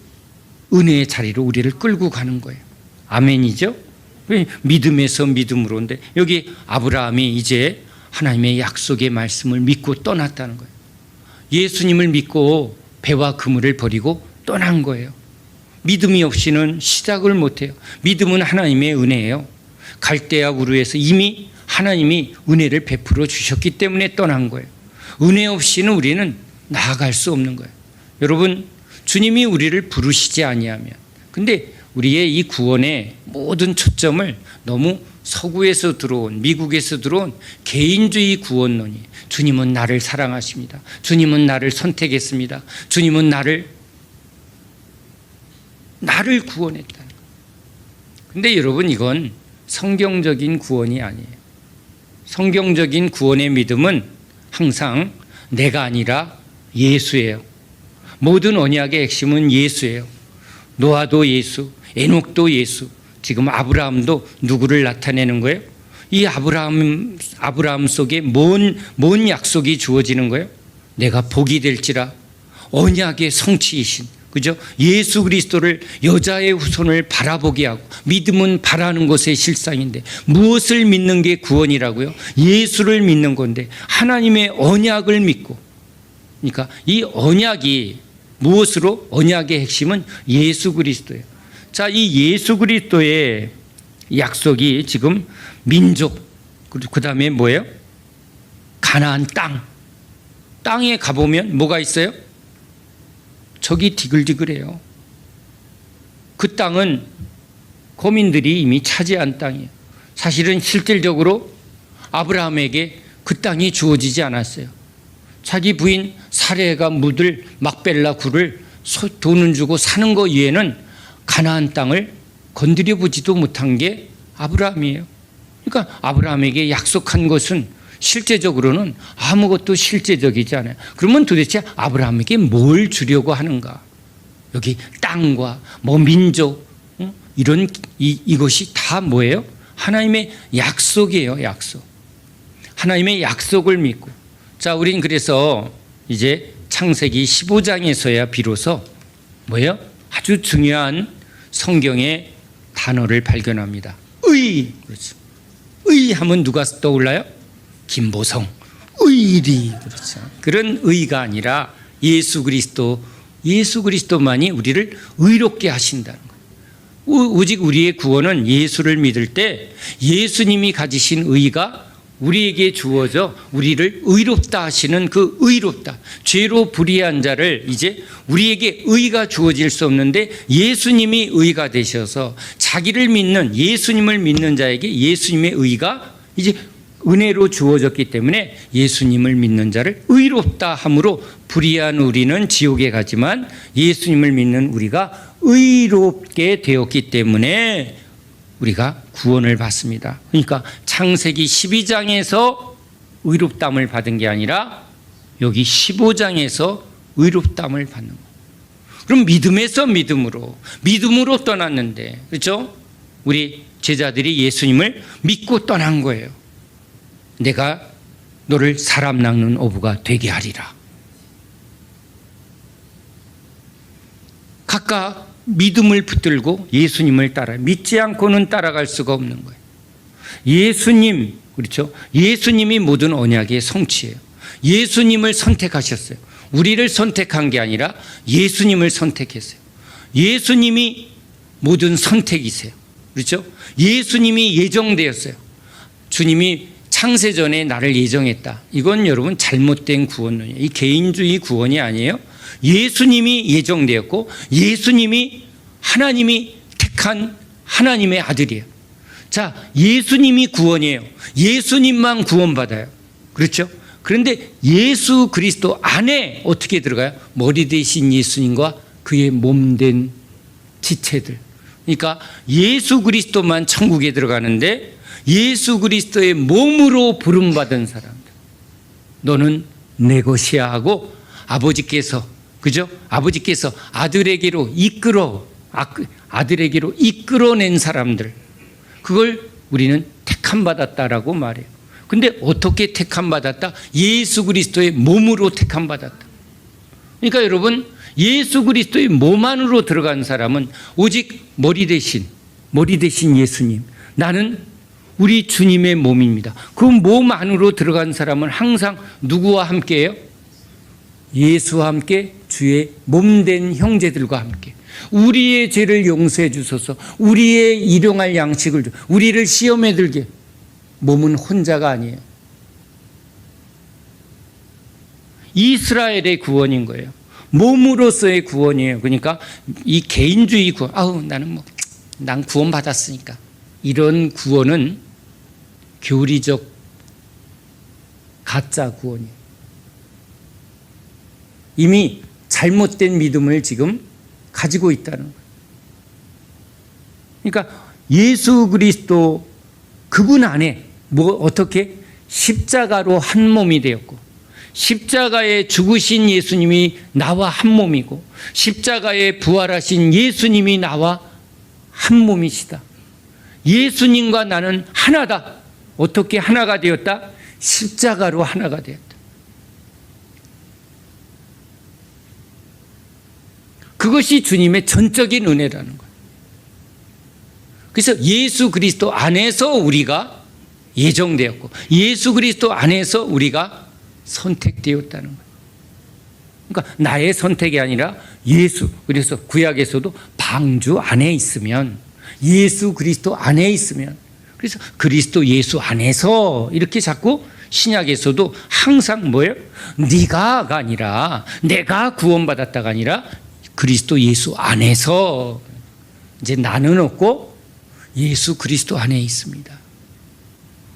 은혜의 자리로 우리를 끌고 가는 거예요. 아멘이죠? 믿음에서 믿음으로인데, 여기 아브라함이 이제 하나님의 약속의 말씀을 믿고 떠났다는 거예요. 예수님을 믿고 배와 그물을 버리고 떠난 거예요. 믿음이 없이는 시작을 못해요. 믿음은 하나님의 은혜예요. 갈대아 우르에서 이미 하나님이 은혜를 베풀어 주셨기 때문에 떠난 거예요. 은혜 없이는 우리는 나아갈 수 없는 거예요. 여러분, 주님이 우리를 부르시지 아니하면, 근데 우리의 이 구원의 모든 초점을 너무 서구에서 들어온, 미국에서 들어온 개인주의 구원론이, 주님은 나를 사랑하십니다, 주님은 나를 선택했습니다, 주님은 나를 구원했다는 거예요. 근데 여러분, 이건 성경적인 구원이 아니에요. 성경적인 구원의 믿음은 항상 내가 아니라 예수예요. 모든 언약의 핵심은 예수예요. 노아도 예수, 에녹도 예수, 지금 아브라함도 누구를 나타내는 거예요? 이 아브라함 속에 뭔 약속이 주어지는 거예요? 내가 복이 될지라, 언약의 성취이신, 그죠? 예수 그리스도를, 여자의 후손을 바라보게 하고, 믿음은 바라는 것의 실상인데 무엇을 믿는 게 구원이라고요? 예수를 믿는 건데, 하나님의 언약을 믿고, 그러니까 이 언약이 무엇으로? 언약의 핵심은 예수 그리스도예요. 자, 이 예수 그리스도의 약속이 지금 민족, 그 다음에 뭐예요? 가나안 땅에 가보면 뭐가 있어요? 적이 디글디글해요. 그 땅은 거민들이 이미 차지한 땅이에요. 사실은 실질적으로 아브라함에게 그 땅이 주어지지 않았어요. 자기 부인 사레가 묻을 막벨라 굴을 돈을 주고 사는 것 이외에는 가나안 땅을 건드려 보지도 못한 게 아브라함이에요. 그러니까 아브라함에게 약속한 것은 실제적으로는 아무것도 실제적이지 않아요. 그러면 도대체 아브라함에게 뭘 주려고 하는가? 여기 땅과 민족, 이것이 다 뭐예요? 하나님의 약속이에요. 약속. 하나님의 약속을 믿고. 자, 우린 그래서 이제 창세기 15장에서야 비로소 뭐예요? 아주 중요한 성경의 단어를 발견합니다. 그렇죠. 하면 누가 떠올라요? 김보성, 의리. 그렇죠. 그런 의가 아니라 예수 그리스도만이 우리를 의롭게 하신다는 거예요. 오직 우리의 구원은 예수를 믿을 때 예수님이 가지신 의가 우리에게 주어져 우리를 의롭다 하시는 그 의롭다, 죄로 불의한 자를 이제 우리에게 의가 주어질 수 없는데 예수님이 의가 되셔서 자기를 믿는, 예수님을 믿는 자에게 예수님의 의가 이제 은혜로 주어졌기 때문에 예수님을 믿는 자를 의롭다 함으로 불의한 우리는 지옥에 가지만 예수님을 믿는 우리가 의롭게 되었기 때문에 우리가 구원을 받습니다. 그러니까 창세기 12장에서 의롭다함을 받은 게 아니라 여기 15장에서 의롭다함을 받는 거예요. 그럼 믿음에서 믿음으로 떠났는데, 그렇죠? 우리 제자들이 예수님을 믿고 떠난 거예요. 내가 너를 사람 낚는 어부가 되게 하리라. 각각 믿음을 붙들고 예수님을 따라, 믿지 않고는 따라갈 수가 없는 거예요. 예수님, 그렇죠? 예수님이 모든 언약의 성취예요. 예수님을 선택하셨어요. 우리를 선택한 게 아니라 예수님을 선택했어요. 예수님이 모든 선택이세요. 그렇죠? 예수님이 예정되었어요. 주님이 창세전에 나를 예정했다. 이건 여러분 잘못된 구원론이에요. 이 개인주의 구원이 아니에요. 예수님이 예정되었고 예수님이 하나님이 택한 하나님의 아들이에요. 자, 예수님이 구원이에요. 예수님만 구원받아요. 그렇죠? 그런데 예수 그리스도 안에 어떻게 들어가요? 머리 대신 예수님과 그의 몸된 지체들. 그러니까 예수 그리스도만 천국에 들어가는데 예수 그리스도의 몸으로 부름받은 사람들, 너는 내 것이야 하고 아버지께서, 그죠? 아버지께서 아들에게로 이끌어낸 사람들, 그걸 우리는 택함 받았다라고 말해요. 근데 어떻게 택함 받았다? 예수 그리스도의 몸으로 택함 받았다. 그러니까 여러분, 예수 그리스도의 몸 안으로 들어간 사람은 오직 머리 대신 예수님, 나는 우리 주님의 몸입니다. 그 몸 안으로 들어간 사람은 항상 누구와 함께해요? 예수와 함께, 주의 몸된 형제들과 함께. 우리의 죄를 용서해 주소서, 우리의 일용할 양식을 주, 우리를 시험에 들게. 몸은 혼자가 아니에요. 이스라엘의 구원인 거예요. 몸으로서의 구원이에요. 그러니까 이 개인주의 구원, 난 구원 받았으니까. 이런 구원은 교리적 가짜 구원이에요. 이미 잘못된 믿음을 지금 가지고 있다는 거예요. 그러니까 예수 그리스도 그분 안에 어떻게 십자가로 한 몸이 되었고, 십자가에 죽으신 예수님이 나와 한 몸이고, 십자가에 부활하신 예수님이 나와 한 몸이시다. 예수님과 나는 하나다. 어떻게 하나가 되었다? 십자가로 하나가 되었다. 그것이 주님의 전적인 은혜라는 거예요. 그래서 예수 그리스도 안에서 우리가 예정되었고, 예수 그리스도 안에서 우리가 선택되었다는 거예요. 그러니까 나의 선택이 아니라 예수, 그래서 구약에서도 방주 안에 있으면, 예수 그리스도 안에 있으면, 그래서 그리스도 예수 안에서 이렇게 자꾸 신약에서도 항상 뭐예요? 네가가 아니라, 내가 구원받았다가 아니라 그리스도 예수 안에서, 이제 나는 없고 예수 그리스도 안에 있습니다.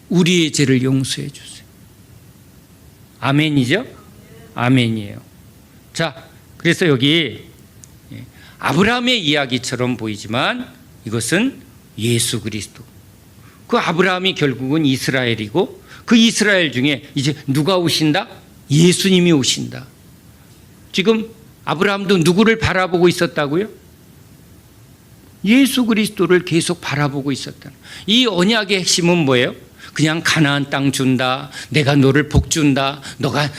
우리의 죄를 용서해 주세요. 아멘이죠? 아멘이에요. 자, 그래서 여기 아브라함의 이야기처럼 보이지만 이것은 예수 그리스도. 그 아브라함이 결국은 이스라엘이고, 그 이스라엘 중에 이제 누가 오신다? 예수님이 오신다. 지금 아브라함도 누구를 바라보고 있었다고요? 예수 그리스도를 계속 바라보고 있었다. 이 언약의 핵심은 뭐예요? 그냥 가나안 땅 준다, 내가 너를 복 준다,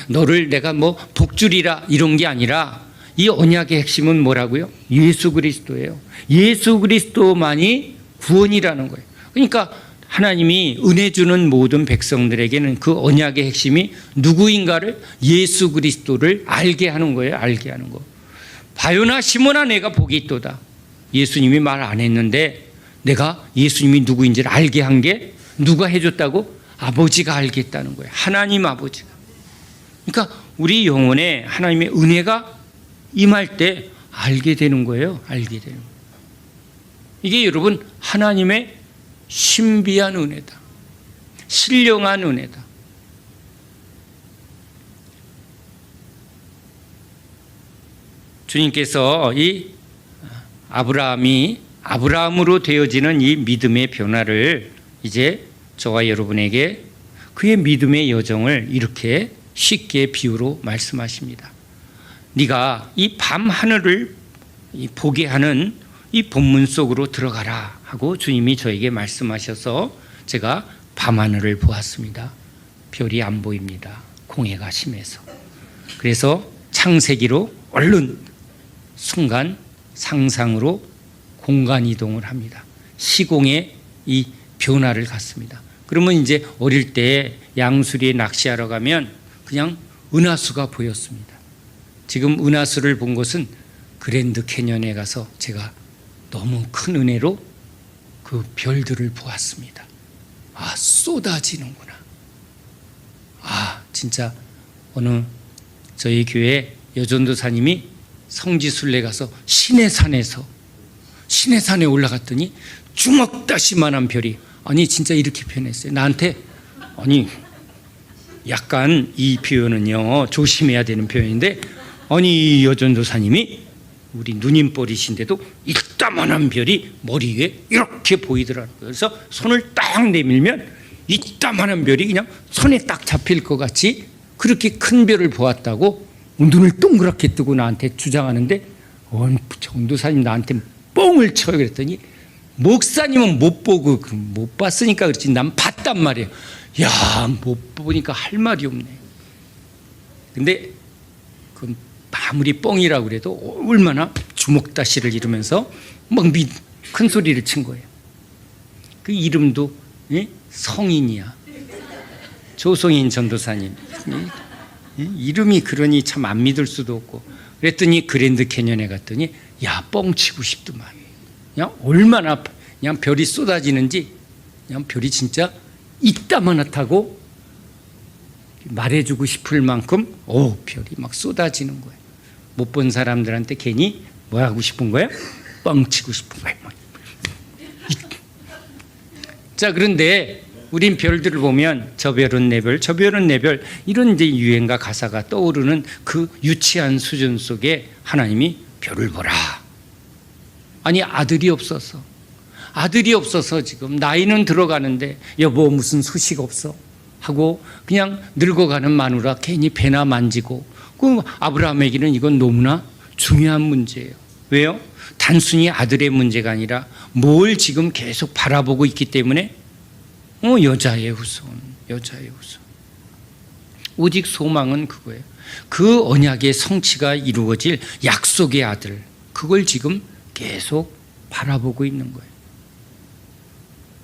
너를 내가 복 주리라, 이런 게 아니라 이 언약의 핵심은 뭐라고요? 예수 그리스도예요. 예수 그리스도만이 구원이라는 거예요. 그러니까 하나님이 은혜 주는 모든 백성들에게는 그 언약의 핵심이 누구인가를, 예수 그리스도를 알게 하는 거예요. 알게 하는 거. 바요나 시몬아 내가 복이 있도다. 예수님이 말 안 했는데 내가 예수님이 누구인지를 알게 한 게 누가 해줬다고? 아버지가 알게 했다는 거예요. 하나님 아버지가. 그러니까 우리 영혼에 하나님의 은혜가 임할 때 알게 되는 거예요. 알게 되는 거예요. 이게 여러분 하나님의 신비한 은혜다. 신령한 은혜다. 주님께서 이 아브라함으로 되어지는 이 믿음의 변화를 이제 저와 여러분에게 그의 믿음의 여정을 이렇게 쉽게 비유로 말씀하십니다. 네가 이 밤 하늘을 보게 하는 이 본문 속으로 들어가라 하고 주님이 저에게 말씀하셔서 제가 밤 하늘을 보았습니다. 별이 안 보입니다. 공해가 심해서. 그래서 창세기로 얼른 순간 상상으로 공간 이동을 합니다. 시공의 이 변화를 갖습니다. 그러면 이제 어릴 때 양수리에 낚시하러 가면 그냥 은하수가 보였습니다. 지금 은하수를 본 것은 그랜드 캐년에 가서 제가 너무 큰 은혜로 그 별들을 보았습니다. 아, 쏟아지는구나. 아, 진짜 어느 저희 교회 여전도사님이 성지순례 가서 시내산에 올라갔더니 주먹다시만한 별이, 아니 진짜 이렇게 표현했어요. 나한테, 아니 약간 이 표현은요 조심해야 되는 표현인데, 아니 여전도사님이 우리 누님뻘이신데도 이따만한 별이 머리 위에 이렇게 보이더라고요. 그래서 손을 딱 내밀면 이따만한 별이 그냥 손에 딱 잡힐 것 같이 그렇게 큰 별을 보았다고 눈을 동그랗게 뜨고 나한테 주장하는데, 전도사님 나한테 뻥을 쳐요. 그랬더니 목사님은 못 보고 못 봤으니까 그렇지 난 봤단 말이에요. 야, 못 보니까 할 말이 없네. 근데 그 아무리 뻥이라고 그래도 얼마나 주먹다시를 이루면서 막 큰 소리를 친 거예요. 그 이름도 성인이야. 조성인 전도사님. 이름이 그러니 참 안 믿을 수도 없고. 그랬더니 그랜드 캐년에 갔더니 야, 뻥치고 싶더만. 그냥 얼마나 그냥 별이 쏟아지는지, 그냥 별이 진짜 이따만 하다고 말해주고 싶을 만큼 별이 막 쏟아지는 거예요. 못 본 사람들한테 괜히 뭐 하고 싶은 거예요? 뻥치고 싶은 거예요. 자, 그런데 우린 별들을 보면 저 별은 내 별, 저 별은 내 별, 이런 이제 유행가 가사가 떠오르는 그 유치한 수준 속에 하나님이 별을 보라. 아니, 아들이 없어서 지금 나이는 들어가는데 여보 무슨 소식 없어 하고 그냥 늙어가는 마누라 괜히 배나 만지고, 그 아브라함에게는 이건 너무나 중요한 문제예요. 왜요? 단순히 아들의 문제가 아니라 뭘 지금 계속 바라보고 있기 때문에 여자의 후손. 오직 소망은 그거예요. 그 언약의 성취가 이루어질 약속의 아들, 그걸 지금 계속 바라보고 있는 거예요.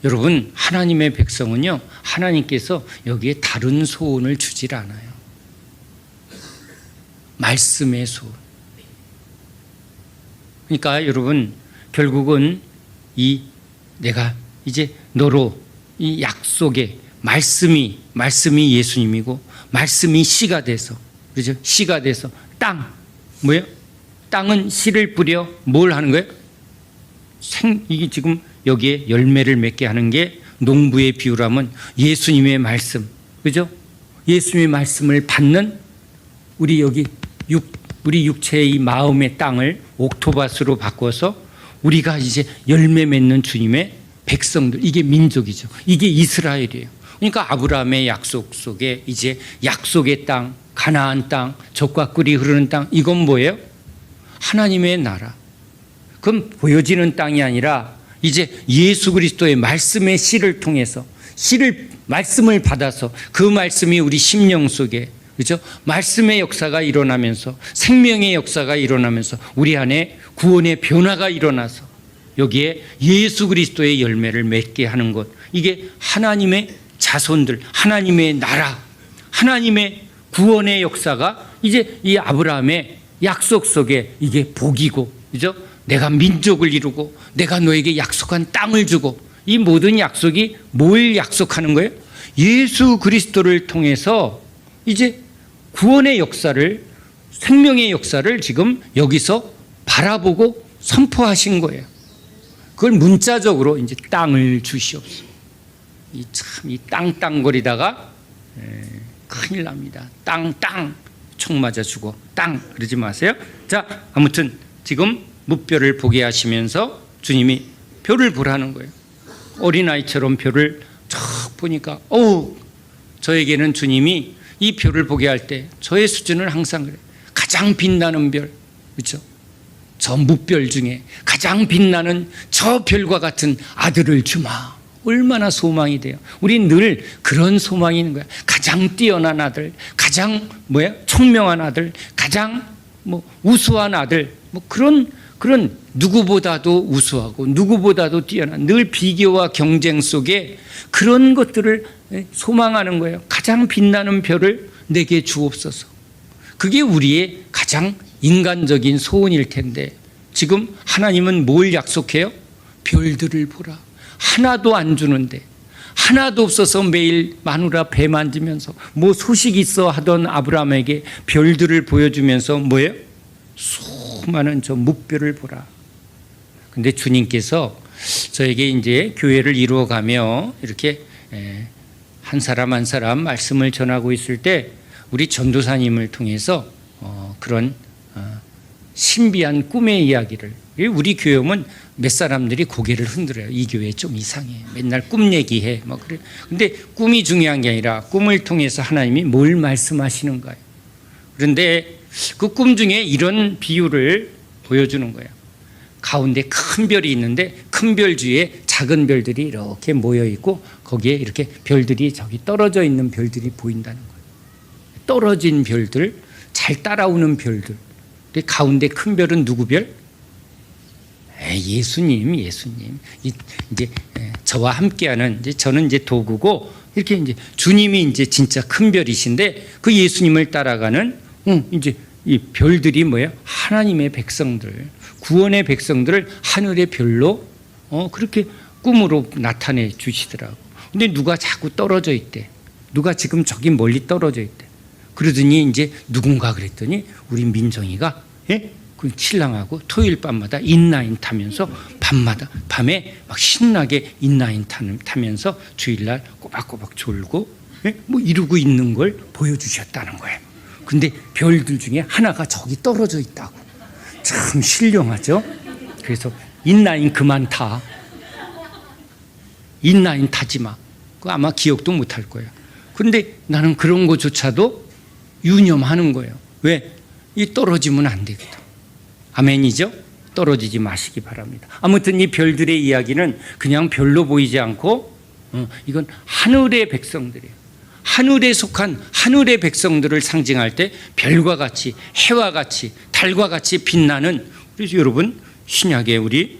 여러분, 하나님의 백성은요, 하나님께서 여기에 다른 소원을 주질 않아요. 말씀의 소원. 그러니까 여러분, 결국은 내가 이제 너로 이 약속의 말씀이 예수님이고, 말씀이 씨가 돼서, 그렇죠? 씨가 돼서 뭐예요? 땅은 씨를 뿌려 뭘 하는 거예요? 이게 지금 여기에 열매를 맺게 하는 게 농부의 비유라면 예수님의 말씀, 그죠? 예수님의 말씀을 받는 우리 우리 육체의 이 마음의 땅을 옥토밭으로 바꿔서 우리가 이제 열매 맺는 주님의 백성들, 이게 민족이죠. 이게 이스라엘이에요. 그러니까 아브라함의 약속 속에 이제 약속의 땅, 가나안 땅, 젖과 꿀이 흐르는 땅, 이건 뭐예요? 하나님의 나라. 그럼 보여지는 땅이 아니라 이제 예수 그리스도의 말씀의 씨를 통해서 말씀을 받아서 그 말씀이 우리 심령 속에, 그렇죠? 말씀의 역사가 일어나면서, 생명의 역사가 일어나면서 우리 안에 구원의 변화가 일어나서 여기에 예수 그리스도의 열매를 맺게 하는 것, 이게 하나님의 자손들, 하나님의 나라, 하나님의 구원의 역사가 이제 이 아브라함의 약속 속에 이게 복이고, 그죠? 내가 민족을 이루고 내가 너에게 약속한 땅을 주고, 이 모든 약속이 뭘 약속하는 거예요? 예수 그리스도를 통해서 이제 구원의 역사를, 생명의 역사를 지금 여기서 바라보고 선포하신 거예요. 그걸 문자적으로 이제 땅을 주시옵소서. 이 땅거리다가 큰일 납니다. 땅 총 맞아 죽어. 땅 그러지 마세요. 자, 아무튼 지금 무별을 보게 하시면서 주님이 별을 보라는 거예요. 어린아이처럼 별을 쫙 보니까 저에게는 주님이 이 별을 보게 할 때 저의 수준은 항상 그래요. 가장 빛나는 별, 그렇죠? 저 무별 중에 가장 빛나는 저 별과 같은 아들을 주마. 얼마나 소망이 돼요. 우린 늘 그런 소망이 있는 거야. 가장 뛰어난 아들, 가장 총명한 아들, 가장 우수한 아들, 그런 누구보다도 우수하고 누구보다도 뛰어난, 늘 비교와 경쟁 속에 그런 것들을 소망하는 거예요. 가장 빛나는 별을 내게 주옵소서. 그게 우리의 가장 인간적인 소원일 텐데, 지금 하나님은 뭘 약속해요? 별들을 보라. 하나도 안 주는데, 하나도 없어서 매일 마누라 배 만지면서 소식 있어 하던 아브라함에게 별들을 보여주면서 뭐예요? 수많은 저 묵별을 보라. 근데 주님께서 저에게 이제 교회를 이루어가며 이렇게 한 사람 한 사람 말씀을 전하고 있을 때 우리 전도사님을 통해서 그런 신비한 꿈의 이야기를, 우리 교회 오면 몇 사람들이 고개를 흔들어요. 이 교회 좀 이상해. 맨날 꿈 얘기해. 그래. 근데 꿈이 중요한 게 아니라 꿈을 통해서 하나님이 뭘 말씀하시는가요? 그런데 그 꿈 중에 이런 비유를 보여주는 거예요. 가운데 큰 별이 있는데 큰 별 주위에 작은 별들이 이렇게 모여 있고, 거기에 이렇게 별들이 저기 떨어져 있는 별들이 보인다는 거예요. 떨어진 별들, 잘 따라오는 별들. 근데 가운데 큰 별은 누구 별? 예수님. 이제 저와 함께하는, 이제 저는 이제 도구고, 이렇게 이제 주님이 이제 진짜 큰 별이신데, 그 예수님을 따라가는 이제 이 별들이 뭐예요? 하나님의 백성들, 구원의 백성들을 하늘의 별로 그렇게 꿈으로 나타내 주시더라고. 근데 누가 자꾸 떨어져 있대. 누가 지금 저기 멀리 떨어져 있대. 그러더니 이제 누군가 그랬더니 우리 민정이가 그 신랑하고 토요일 밤마다 인라인 타면서 밤에 막 신나게 인라인 타면서 주일날 꼬박꼬박 졸고 뭐 이러고 있는 걸 보여주셨다는 거예요. 근데 별들 중에 하나가 저기 떨어져 있다고. 참 신령하죠. 그래서 인라인 그만 타. 인라인 타지 마. 그 아마 기억도 못할 거예요. 그런데 나는 그런 거조차도 유념하는 거예요. 왜? 이 떨어지면 안 되거든. 아멘이죠? 떨어지지 마시기 바랍니다. 아무튼 이 별들의 이야기는 그냥 별로 보이지 않고 이건 하늘의 백성들이에요. 하늘에 속한 하늘의 백성들을 상징할 때 별과 같이 해와 같이 달과 같이 빛나는, 그래서 여러분 신약에 우리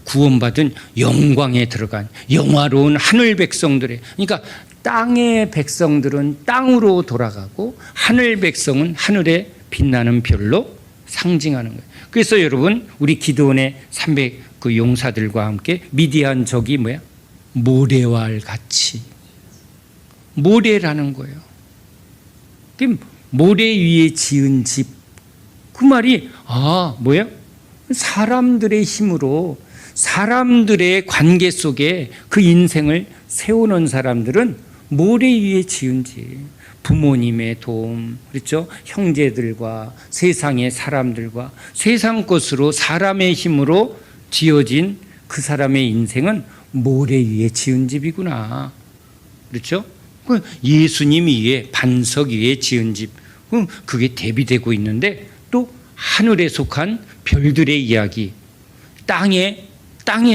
구원받은 영광에 들어간 영화로운 하늘 백성들의, 그러니까 땅의 백성들은 땅으로 돌아가고 하늘 백성은 하늘에 빛나는 별로 상징하는 거예요. 그래서 여러분 우리 기드온의 300 그 용사들과 함께 미디안 적이 뭐야? 모래와 같이, 모래라는 거예요. 모래 위에 지은 집, 그 말이 뭐야? 사람들의 힘으로 사람들의 관계 속에 그 인생을 세우는 사람들은 모래 위에 지은 집, 부모님의 도움, 그렇죠? 형제들과 세상의 사람들과 세상 것으로 사람의 힘으로 지어진 그 사람의 인생은 모래 위에 지은 집이구나. 그렇죠? 예수님 위에 반석 위에 지은 집, 그게 대비되고 있는데 또 하늘에 속한 별들의 이야기, 땅에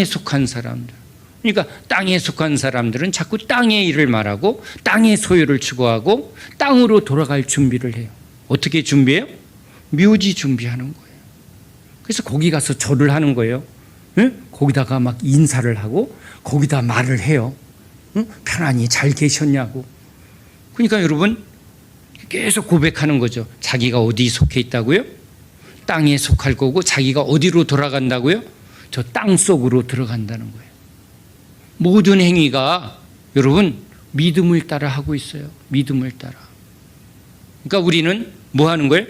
속한 사람들. 그러니까 땅에 속한 사람들은 자꾸 땅의 일을 말하고 땅의 소유를 추구하고 땅으로 돌아갈 준비를 해요. 어떻게 준비해요? 묘지 준비하는 거예요. 그래서 거기 가서 절을 하는 거예요. 거기다가 막 인사를 하고 거기다 말을 해요. 편안히 잘 계셨냐고. 그러니까 여러분 계속 고백하는 거죠. 자기가 어디 속해 있다고요? 땅에 속할 거고 자기가 어디로 돌아간다고요? 저 땅 속으로 들어간다는 거예요. 모든 행위가 여러분 믿음을 따라 하고 있어요. 믿음을 따라. 그러니까 우리는 뭐 하는 거예요?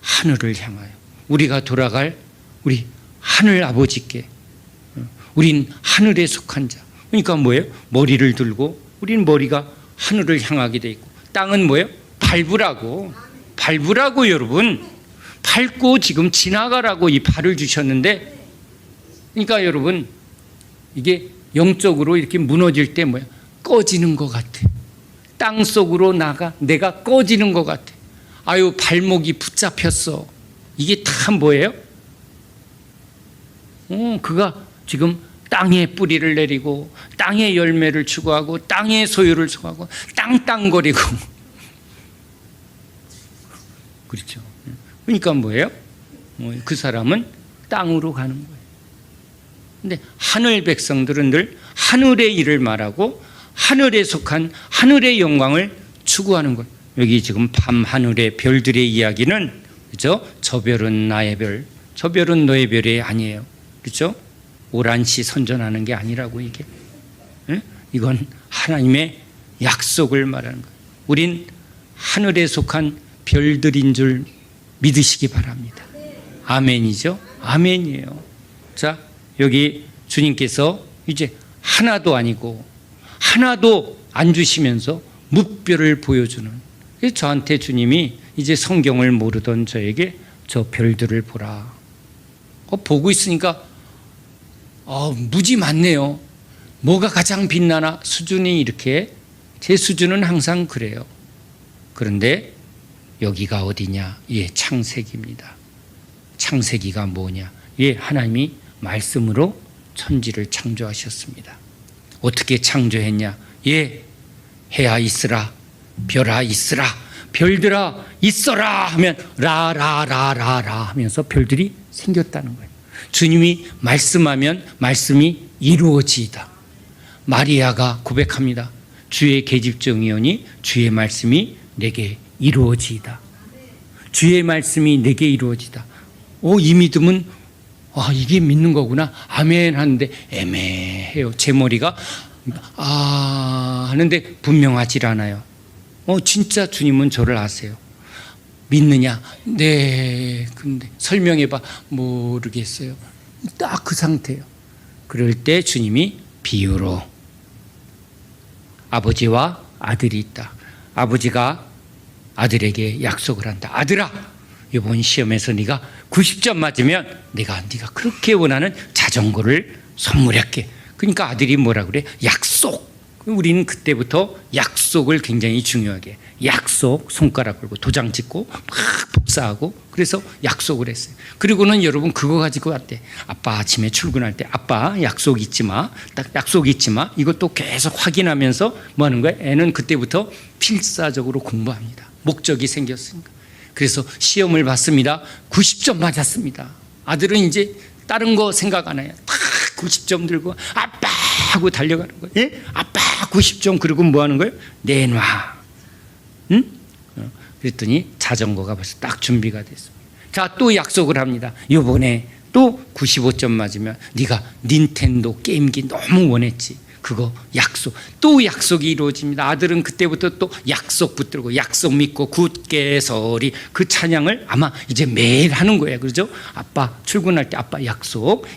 하늘을 향하여. 우리가 돌아갈 우리 하늘 아버지께. 우린 하늘에 속한 자. 그러니까 뭐예요? 머리를 들고 우린 머리가 하늘을 향하게 돼 있고, 땅은 뭐예요? 밟으라고 여러분. 밟고 지금 지나가라고 이 발을 주셨는데, 그러니까 여러분 이게 영적으로 이렇게 무너질 때 뭐야? 꺼지는 것 같아. 땅 속으로 내가 꺼지는 것 같아. 아유, 발목이 붙잡혔어. 이게 다 뭐예요? 그가 지금 땅에 뿌리를 내리고 땅의 열매를 추구하고 땅의 소유를 추구하고 땅땅거리고 그렇죠. 그러니까 뭐예요? 그 사람은 땅으로 가는 거예요. 근데 하늘 백성들은 늘 하늘의 일을 말하고 하늘에 속한 하늘의 영광을 추구하는 것. 여기 지금 밤 하늘의 별들의 이야기는, 그렇죠? 저 별은 나의 별, 저 별은 너의 별이 아니에요. 그렇죠? 오란시 선전하는 게 아니라고 이게. 이건 하나님의 약속을 말하는 거예요. 우린 하늘에 속한 별들인 줄 믿으시기 바랍니다. 아멘이죠? 아멘이에요. 자, 여기 주님께서 이제 하나도 아니고 하나도 안 주시면서 무별을 보여주는, 저한테 주님이 이제 성경을 모르던 저에게 저 별들을 보라. 보고 있으니까 무지 많네요. 뭐가 가장 빛나나? 수준이 이렇게, 제 수준은 항상 그래요. 그런데 여기가 어디냐? 창세기입니다. 창세기가 뭐냐? 하나님이 말씀으로 천지를 창조하셨습니다. 어떻게 창조했냐? 해야 있으라, 별아 있으라, 별들아 있어라 하면 라라라라라 하면서 별들이 생겼다는 거예요. 주님이 말씀하면 말씀이 이루어지이다. 마리아가 고백합니다. 주의 계집종이오니 주의 말씀이 내게 이루어지이다. 주의 말씀이 내게 이루어지다. 이 믿음은 이게 믿는 거구나. 아멘 하는데 애매해요. 제 머리가 하는데 분명하질 않아요. 진짜 주님은 저를 아세요. 믿느냐? 네. 근데 설명해봐. 모르겠어요. 딱 그 상태예요. 그럴 때 주님이 비유로 아버지와 아들이 있다. 아버지가 아들에게 약속을 한다. 아들아, 이번 시험에서 네가 90점 맞으면 네가 그렇게 원하는 자전거를 선물할게. 그러니까 아들이 뭐라 그래? 약속. 우리는 그때부터 약속을 굉장히 중요하게, 약속 손가락 걸고 도장 찍고 막 복사하고, 그래서 약속을 했어요. 그리고는 여러분 그거 가지고 왔대. 아빠 아침에 출근할 때 아빠 약속 잊지 마, 딱 약속 잊지 마. 이것도 계속 확인하면서 뭐 하는 거야? 애는 그때부터 필사적으로 공부합니다. 목적이 생겼으니까. 그래서 시험을 봤습니다. 90점 맞았습니다. 아들은 이제 다른 거 생각 안 해요. 딱 90점 들고 아빠 하고 달려가는 거예요. 예? 아빠 90점. 그리고 뭐 하는 거예요? 내놔. 응? 그랬더니 자전거가 벌써 딱 준비가 됐습니다. 자, 또 약속을 합니다. 이번에 또 95점 맞으면 네가 닌텐도 게임기 너무 원했지. 그거 약속. 또 약속이 이루어집니다. 아들은 그때부터 또 약속 붙들고 약속 믿고 굳게 서리, 그 찬양을 아마 이제 매일 하는 거예요. 그렇죠? 아빠 출근할 때 아빠 약속.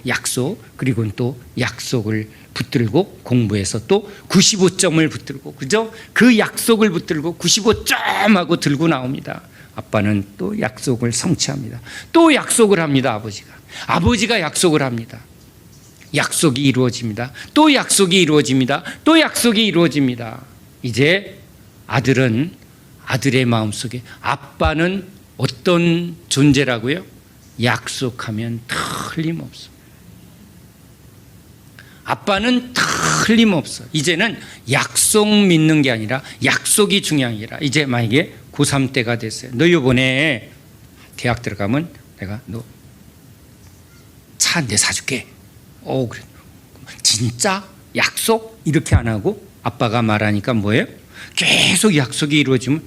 그리고 또 약속을 붙들고 공부해서 또 95점을 붙들고, 그죠? 그 약속을 붙들고 95점 하고 들고 나옵니다. 아빠는 또 약속을 성취합니다. 또 약속을 합니다. 아버지가 약속을 합니다. 약속이 이루어집니다. 또 약속이 이루어집니다. 또 약속이 이루어집니다. 이제 아들은 아들의 마음속에 아빠는 어떤 존재라고요? 약속하면 틀림없어. 아빠는 틀림없어. 이제는 약속 믿는 게 아니라 약속이 중요한 게 아니라, 이제 만약에 고3 때가 됐어요. 너 이번에 대학 들어가면 내가 너 차 한 대 사줄게. 그래. 진짜? 약속? 이렇게 안 하고 아빠가 말하니까 뭐예요? 계속 약속이 이루어지면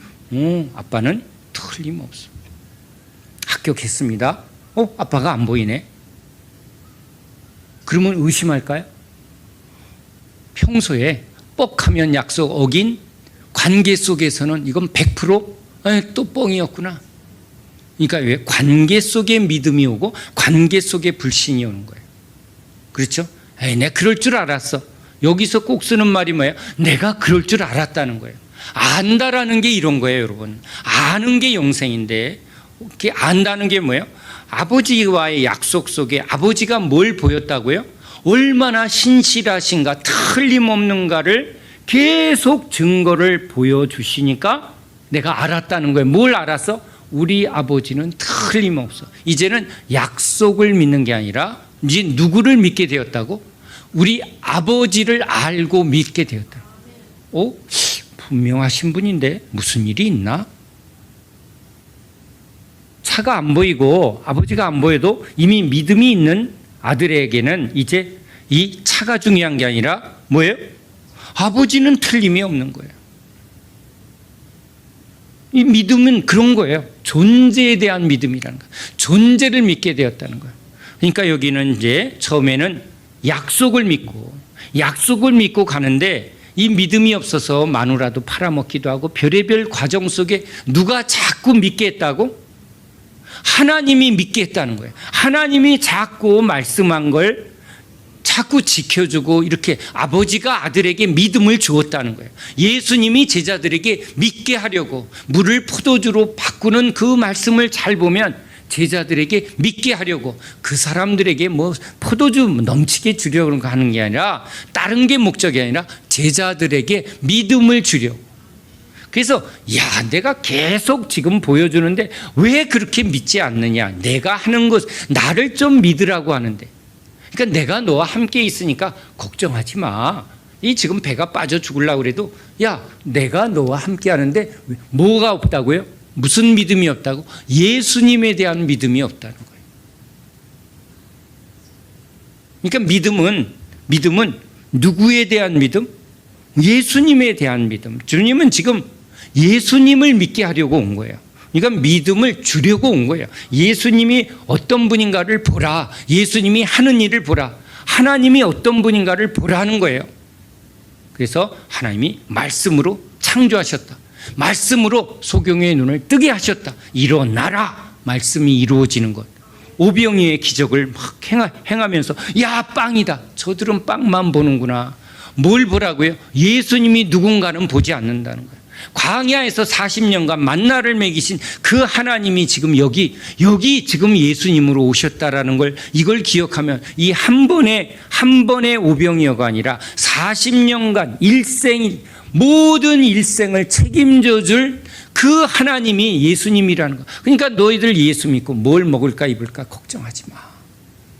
아빠는 틀림없어. 합격했습니다. 아빠가 안 보이네. 그러면 의심할까요? 평소에 뻑하면 약속 어긴 관계 속에서는 이건 100% 또 뻥이었구나. 그러니까 왜? 관계 속에 믿음이 오고 관계 속에 불신이 오는 거예요. 그렇죠? 내가 그럴 줄 알았어. 여기서 꼭 쓰는 말이 뭐예요? 내가 그럴 줄 알았다는 거예요. 안다라는 게 이런 거예요, 여러분. 아는 게 영생인데, 이렇게 안다는 게 뭐예요? 아버지와의 약속 속에 아버지가 뭘 보였다고요? 얼마나 신실하신가, 틀림없는가를 계속 증거를 보여주시니까 내가 알았다는 거예요. 뭘 알았어? 우리 아버지는 틀림없어. 이제는 약속을 믿는 게 아니라 이제 누구를 믿게 되었다고? 우리 아버지를 알고 믿게 되었다. 분명하신 분인데 무슨 일이 있나? 차가 안 보이고 아버지가 안 보여도 이미 믿음이 있는 아들에게는 이제 이 차가 중요한 게 아니라 뭐예요? 아버지는 틀림이 없는 거예요. 이 믿음은 그런 거예요. 존재에 대한 믿음이라는 거예요. 존재를 믿게 되었다는 거예요. 그러니까 여기는 이제 처음에는 약속을 믿고 가는데, 이 믿음이 없어서 마누라도 팔아먹기도 하고 별의별 과정 속에 누가 자꾸 믿게 했다고? 하나님이 믿게 했다는 거예요. 하나님이 자꾸 말씀한 걸 자꾸 지켜주고, 이렇게 아버지가 아들에게 믿음을 주었다는 거예요. 예수님이 제자들에게 믿게 하려고 물을 포도주로 바꾸는 그 말씀을 잘 보면 제자들에게 믿게 하려고, 그 사람들에게 뭐 포도주 넘치게 주려고 하는 게 아니라, 다른 게 목적이 아니라 제자들에게 믿음을 주려고. 그래서 내가 계속 지금 보여주는데 왜 그렇게 믿지 않느냐, 내가 하는 것 나를 좀 믿으라고 하는데, 그러니까 내가 너와 함께 있으니까 걱정하지 마. 이 지금 배가 빠져 죽으려고 그래도 내가 너와 함께 하는데 뭐가 없다고요? 무슨 믿음이 없다고? 예수님에 대한 믿음이 없다는 거예요. 그러니까 믿음은 누구에 대한 믿음? 예수님에 대한 믿음. 주님은 지금 예수님을 믿게 하려고 온 거예요. 그러니까 믿음을 주려고 온 거예요. 예수님이 어떤 분인가를 보라. 예수님이 하는 일을 보라. 하나님이 어떤 분인가를 보라는 거예요. 그래서 하나님이 말씀으로 창조하셨다. 말씀으로 소경의 눈을 뜨게 하셨다. 일어나라. 말씀이 이루어지는 것. 오병이의 기적을 막 행하면서 야, 빵이다. 저들은 빵만 보는구나. 뭘 보라고요? 예수님이 누군가는 보지 않는다는 거예요. 광야에서 40년간 만나를 먹이신 그 하나님이 지금 여기 지금 예수님으로 오셨다라는 걸, 이걸 기억하면 이 한 번의 오병이어가 아니라 40년간 모든 일생을 책임져 줄 그 하나님이 예수님이라는 거. 그러니까 너희들 예수 믿고 뭘 먹을까 입을까 걱정하지 마.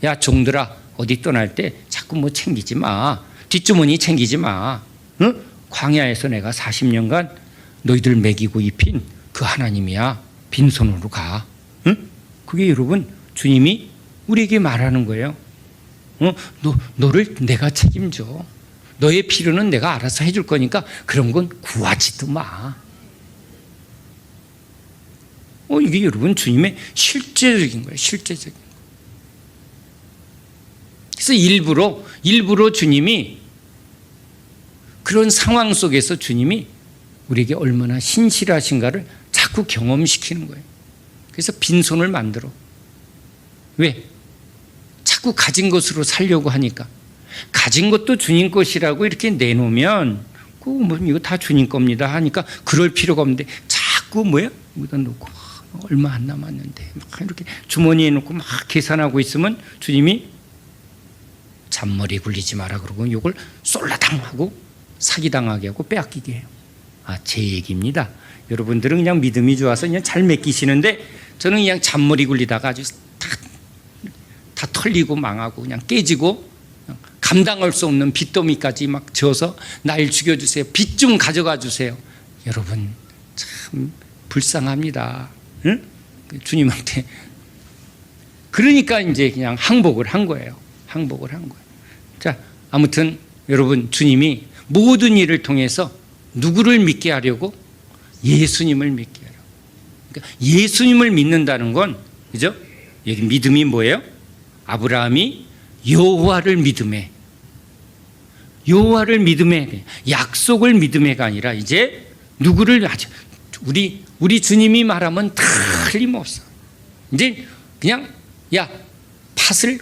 야, 종들아, 어디 떠날 때 자꾸 뭐 챙기지 마. 뒷주머니 챙기지 마. 응? 광야에서 내가 40년간 너희들 먹이고 입힌 그 하나님이야. 빈손으로 가. 응? 그게 여러분 주님이 우리에게 말하는 거예요. 너를 내가 책임져. 너의 필요는 내가 알아서 해줄 거니까 그런 건 구하지도 마. 이게 여러분 주님의 실제적인 거예요. 실제적인 거. 그래서 일부러 주님이 그런 상황 속에서 주님이 우리에게 얼마나 신실하신가를 자꾸 경험시키는 거예요. 그래서 빈손을 만들어. 왜? 자꾸 가진 것으로 살려고 하니까. 가진 것도 주님 것이라고 이렇게 내놓으면 이거 다 주님 겁니다 하니까 그럴 필요가 없는데 자꾸 여기다 놓고 얼마 안 남았는데 막 이렇게 주머니에 놓고 막 계산하고 있으면 주님이 잔머리 굴리지 마라 그러고 이걸 쏠라당하고 사기당하게 하고 빼앗기게 해요. 제 얘기입니다. 여러분들은 그냥 믿음이 좋아서 그냥 잘 맡기시는데 저는 그냥 잔머리 굴리다가 아주 다 털리고 망하고 그냥 깨지고 감당할 수 없는 빚더미까지 막 져서 날 죽여주세요. 빚 좀 가져가 주세요. 여러분 참 불쌍합니다. 응? 주님한테. 그러니까 이제 그냥 항복을 한 거예요. 항복을 한 거예요. 자, 아무튼 여러분 주님이 모든 일을 통해서 누구를 믿게 하려고? 예수님을 믿게 하려고. 그러니까 예수님을 믿는다는 건, 그죠? 여기 믿음이 뭐예요? 아브라함이 여호와를 믿음에, 약속을 믿음에가 아니라 이제 누구를 우리 주님이 말하면 틀림없어. 이제 그냥 팥을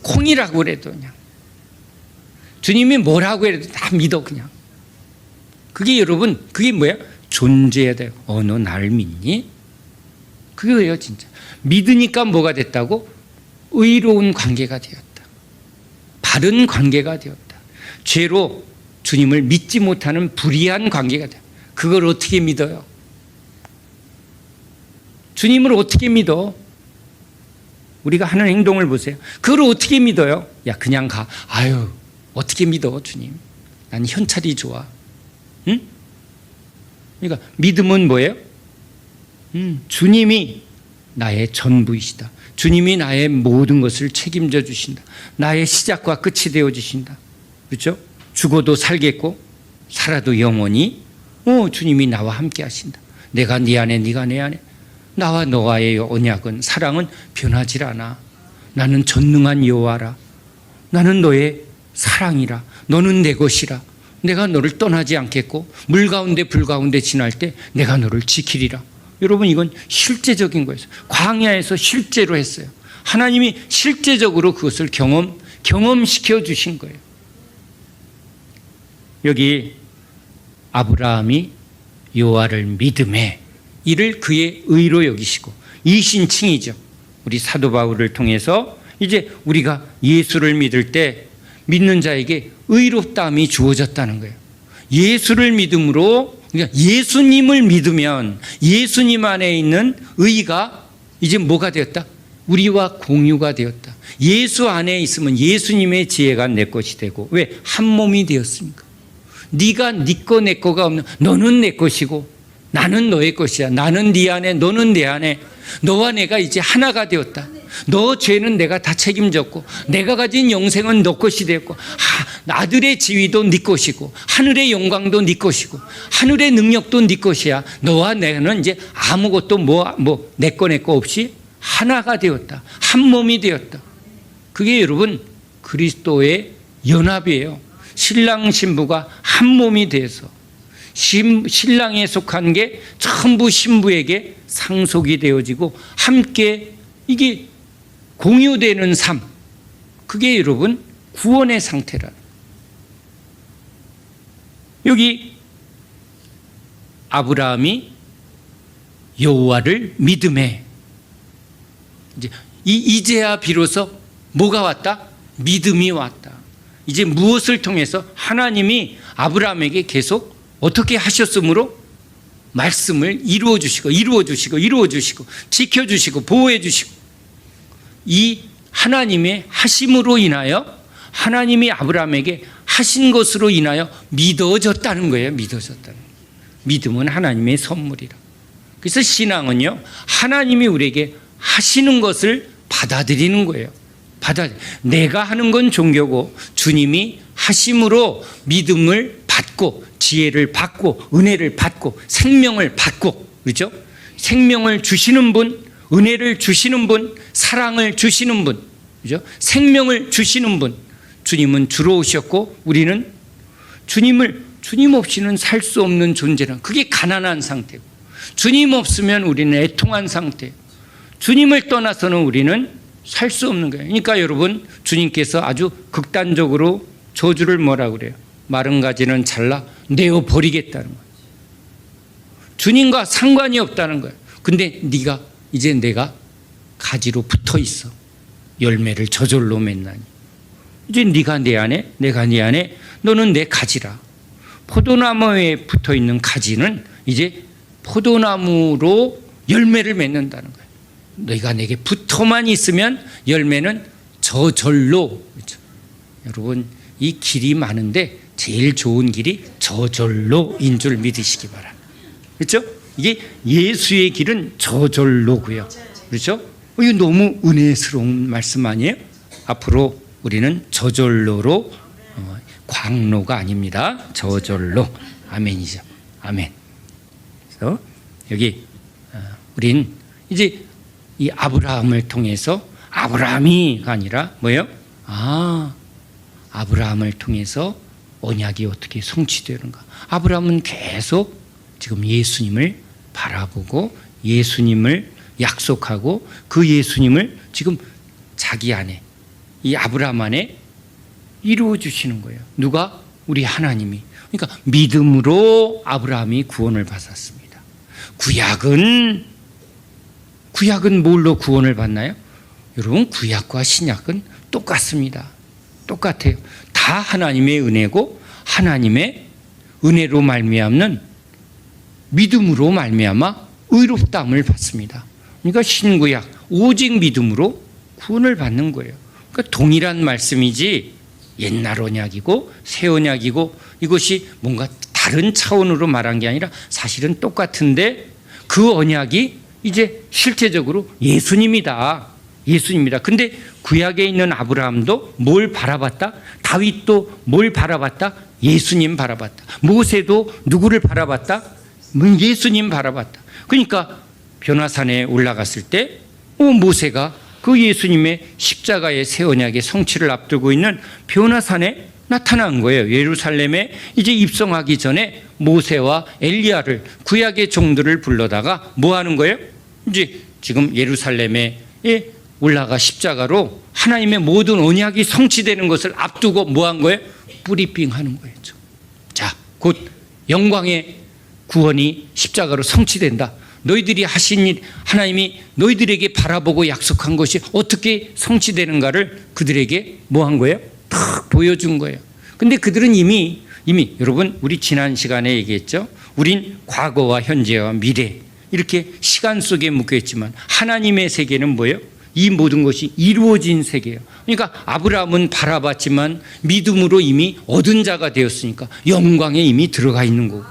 콩이라고 그래도 그냥 주님이 뭐라고 해도 다 믿어 그냥. 그게 여러분 그게 뭐야? 존재해야 돼요. 너 나를 믿니? 그거예요 진짜. 믿으니까 뭐가 됐다고? 의로운 관계가 되었다. 바른 관계가 되었다. 죄로 주님을 믿지 못하는 불의한 관계가 되었다. 그걸 어떻게 믿어요? 주님을 어떻게 믿어? 우리가 하는 행동을 보세요. 그걸 어떻게 믿어요? 그냥 가. 어떻게 믿어 주님? 난 현찰이 좋아. 응? 그러니까 믿음은 뭐예요? 주님이 나의 전부이시다. 주님이 나의 모든 것을 책임져 주신다. 나의 시작과 끝이 되어 주신다. 그렇죠? 죽어도 살겠고 살아도 영원히 주님이 나와 함께 하신다. 내가 네 안에 네가 내 안에. 나와 너와의 언약은 사랑은 변하질 않아. 나는 전능한 여호와라. 나는 너의 사랑이라. 너는 내 것이라. 내가 너를 떠나지 않겠고 물 가운데 불 가운데 지날 때 내가 너를 지키리라. 여러분 이건 실제적인 거예요. 광야에서 실제로 했어요. 하나님이 실제적으로 그것을 경험시켜 주신 거예요. 여기 아브라함이 여호와를 믿음에 이를 그의 의로 여기시고, 이신칭이죠. 우리 사도 바울을 통해서 이제 우리가 예수를 믿을 때 믿는 자에게 의롭다함이 주어졌다는 거예요. 예수를 믿음으로, 그러니까 예수님을 믿으면 예수님 안에 있는 의가 이제 뭐가 되었다? 우리와 공유가 되었다. 예수 안에 있으면 예수님의 지혜가 내 것이 되고, 왜? 한 몸이 되었습니까? 네가 네 거 내 거가 없는, 너는 내 것이고 나는 너의 것이야. 나는 네 안에, 너는 내 안에. 너와 내가 이제 하나가 되었다. 너 죄는 내가 다 책임졌고, 내가 가진 영생은 너 것이 되었고, 아들의 지위도 네 것이고, 하늘의 영광도 네 것이고, 하늘의 능력도 네 것이야. 너와 내는 이제 아무것도 내 거 없이 하나가 되었다. 한 몸이 되었다. 그게 여러분 그리스도의 연합이에요. 신랑 신부가 한 몸이 돼서 신랑에 속한 게 전부 신부에게 상속이 되어지고 함께 이게 공유되는 삶, 그게 여러분 구원의 상태라. 여기 아브라함이 여호와를 믿음에, 이제야 비로소 뭐가 왔다? 믿음이 왔다. 이제 무엇을 통해서 하나님이 아브라함에게 계속 어떻게 하셨으므로 말씀을 이루어 주시고 지켜주시고 보호해 주시고, 이 하나님의 하심으로 인하여 하나님이 아브라함에게 하신 것으로 인하여 믿어졌다는 거예요. 믿어졌다는 거예요. 믿음은 하나님의 선물이라. 그래서 신앙은요, 하나님이 우리에게 하시는 것을 받아들이는 거예요. 내가 하는 건 종교고 주님이 하심으로 믿음을 받고 지혜를 받고 은혜를 받고 생명을 받고, 그렇죠? 생명을 주시는 분, 은혜를 주시는 분, 사랑을 주시는 분, 그렇죠? 생명을 주시는 분, 주님은 주로 오셨고 우리는 주님 없이는 살 수 없는 존재라. 그게 가난한 상태고, 주님 없으면 우리는 애통한 상태, 주님을 떠나서는 우리는 살 수 없는 거예요. 그러니까 여러분, 주님께서 아주 극단적으로 저주를 뭐라고 그래요? 마른 가지는 잘라 내어버리겠다는 거예요. 주님과 상관이 없다는 거예요. 근데 이제 내가 가지로 붙어 있어. 열매를 저절로 맺나니. 이제 네가 내 안에, 내가 네 안에, 너는 내 가지라. 포도나무에 붙어 있는 가지는 이제 포도나무로 열매를 맺는다는 거예요. 너희가 내게 붙어만 있으면 열매는 저절로. 그렇죠? 여러분, 이 길이 많은데 제일 좋은 길이 저절로인 줄 믿으시기 바랍니다. 그렇죠? 이게 예수의 길은 저절로고요. 그렇죠? 이거 너무 은혜스러운 말씀 아니에요? 앞으로 우리는 저절로로, 광로가 아닙니다. 저절로. 아멘이죠. 아멘. 그래서 여기 우린 이제 이 아브라함을 통해서, 아브라함이가 아니라 뭐예요? 아브라함을 통해서 언약이 어떻게 성취되는가. 아브라함은 계속 지금 예수님을 바라보고 예수님을 약속하고 그 예수님을 지금 자기 안에, 이 아브라함 안에 이루어 주시는 거예요. 누가? 우리 하나님이. 그러니까 믿음으로 아브라함이 구원을 받았습니다. 구약은 뭘로 구원을 받나요? 여러분, 구약과 신약은 똑같습니다. 똑같아요. 다 하나님의 은혜고 하나님의 은혜로 말미암는 믿음으로 말미암아 의롭다함을 받습니다. 그러니까 신구약 오직 믿음으로 구원을 받는 거예요. 그러니까 동일한 말씀이지 옛날 언약이고 새 언약이고 이것이 뭔가 다른 차원으로 말한 게 아니라 사실은 똑같은데, 그 언약이 이제 실제적으로 예수님이다. 근데 구약에 있는 아브라함도 뭘 바라봤다? 다윗도 뭘 바라봤다? 예수님 바라봤다. 모세도 누구를 바라봤다? 예수님 바라봤다. 그러니까 변화산에 올라갔을 때 모세가 그 예수님의 십자가의 새 언약의 성취를 앞두고 있는 변화산에 나타난 거예요. 예루살렘에 이제 입성하기 전에 모세와 엘리야를, 구약의 종들을 불러다가 뭐 하는 거예요? 이제 지금 예루살렘에 올라가 십자가로 하나님의 모든 언약이 성취되는 것을 앞두고 뭐 한 거예요? 뿌리빙 하는 거예요. 자, 곧 영광의 구원이 십자가로 성취된다. 너희들이 하신 일, 하나님이 너희들에게 바라보고 약속한 것이 어떻게 성취되는가를 그들에게 뭐 한 거예요? 탁 보여준 거예요. 근데 그들은 이미 여러분, 우리 지난 시간에 얘기했죠. 우린 과거와 현재와 미래 이렇게 시간 속에 묶여 있지만 하나님의 세계는 뭐예요? 이 모든 것이 이루어진 세계예요. 그러니까 아브라함은 바라봤지만 믿음으로 이미 얻은 자가 되었으니까 영광에 이미 들어가 있는 거고.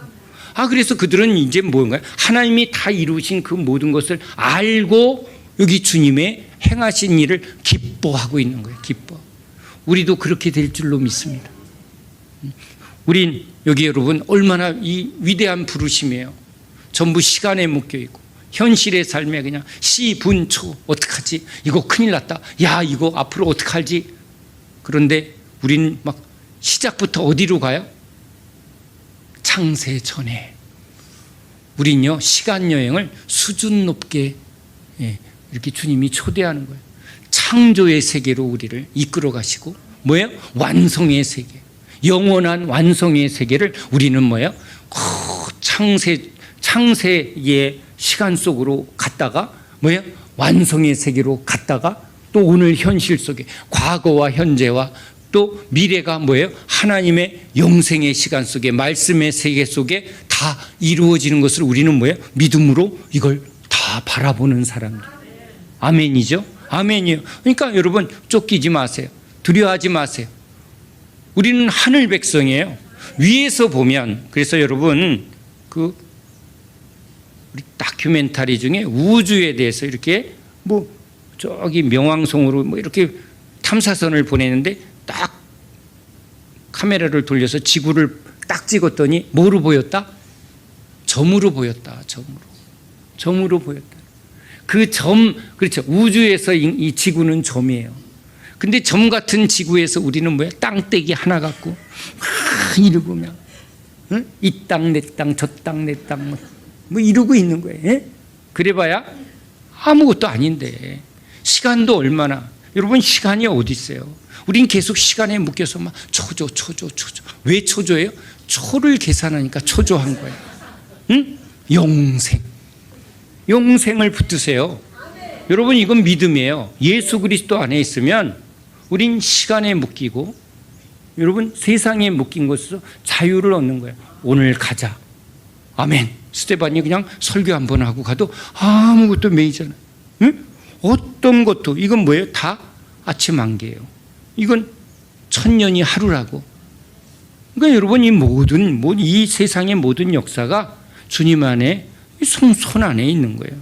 그래서 그들은 이제 뭔가요? 하나님이 다 이루신 그 모든 것을 알고 여기 주님의 행하신 일을 기뻐하고 있는 거예요. 기뻐. 우리도 그렇게 될 줄로 믿습니다. 우린 여기 여러분 얼마나 이 위대한 부르심이에요. 전부 시간에 묶여 있고 현실의 삶에 그냥 시분초 어떡하지? 이거 큰일 났다. 야, 이거 앞으로 어떡하지? 그런데 우린 막 시작부터 어디로 가요? 창세 전에. 우린요, 시간 여행을 수준 높게 이렇게 주님이 초대하는 거예요. 창조의 세계로 우리를 이끌어 가시고, 뭐예요? 완성의 세계. 영원한 완성의 세계를 우리는 뭐예요? 창세의 시간 속으로 갔다가, 뭐예요? 완성의 세계로 갔다가, 또 오늘 현실 속에 과거와 현재와 또 미래가 뭐예요? 하나님의 영생의 시간 속에, 말씀의 세계 속에 다 이루어지는 것을 우리는 뭐예요? 믿음으로 이걸 다 바라보는 사람들. 아멘이죠? 아멘이요. 그러니까 여러분, 쫓기지 마세요. 두려워하지 마세요. 우리는 하늘 백성이에요. 위에서 보면, 그래서 여러분, 우리 다큐멘터리 중에 우주에 대해서 이렇게 저기 명왕성으로 이렇게 탐사선을 보내는데 딱 카메라를 돌려서 지구를 딱 찍었더니 뭐로 보였다? 점으로 보였다. 점으로 보였다. 그 점, 그렇죠. 우주에서 이 지구는 점이에요. 근데 점 같은 지구에서 우리는 뭐야? 땅떼기 하나 갖고 이러고면, 응? 이 땅 내 땅, 저 땅 내 땅, 뭐 이러고 있는 거예요. 예? 그래봐야 아무것도 아닌데. 시간도 얼마나, 여러분, 시간이 어디 있어요? 우린 계속 시간에 묶여서 막 초조. 왜 초조해요? 초를 계산하니까 초조한 거예요. 응? 영생을 붙드세요. 여러분, 이건 믿음이에요. 예수 그리스도 안에 있으면 우린 시간에 묶이고, 여러분, 세상에 묶인 것에서 자유를 얻는 거예요. 오늘 가자. 아멘. 스테반이 그냥 설교 한번 하고 가도 아무것도 메이잖아요. 응? 어떤 것도, 이건 뭐예요? 다 아침 한개예요. 이건 천년이 하루라고. 그러니까 여러분, 이 세상의 모든 역사가 주님 안에, 손 안에 있는 거예요.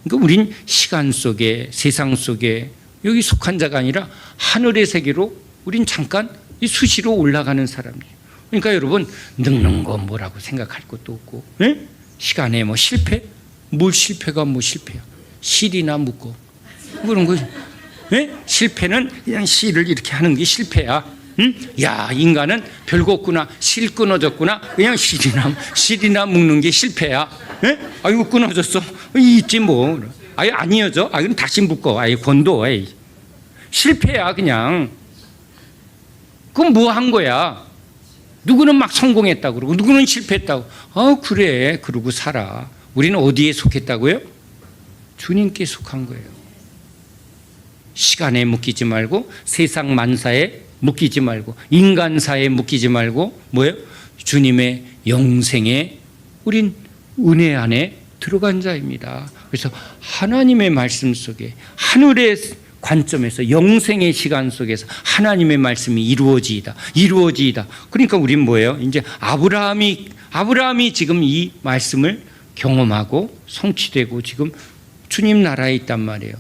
그러니까 우린 시간 속에, 세상 속에 여기 속한 자가 아니라 하늘의 세계로 우린 잠깐 수시로 올라가는 사람이에요. 그러니까 여러분, 늙는 거 뭐라고 생각할 것도 없고, 네? 시간에 실패? 뭘 실패가 실패야. 실이나 묶어. 그런 거지. 네? 실패는 그냥 실을 이렇게 하는 게 실패야. 응? 야, 인간은 별거 없구나. 실 끊어졌구나. 그냥 실이나 묶는 게 실패야. 네? 아이고, 끊어졌어. 있지 뭐. 아예 안 이어져. 그럼 다시 묶어. 권도. 실패야, 그냥. 그럼 뭐 한 거야? 누구는 막 성공했다고 그러고, 누구는 실패했다고. 그래. 그러고 살아. 우리는 어디에 속했다고요? 주님께 속한 거예요. 시간에 묶이지 말고, 세상 만사에 묶이지 말고, 인간사에 묶이지 말고, 뭐예요? 주님의 영생에 우린 은혜 안에 들어간 자입니다. 그래서 하나님의 말씀 속에, 하늘의 관점에서, 영생의 시간 속에서 하나님의 말씀이 이루어지이다. 그러니까 우린 뭐예요? 이제 아브라함이 지금 이 말씀을 경험하고 성취되고 지금 주님 나라에 있단 말이에요.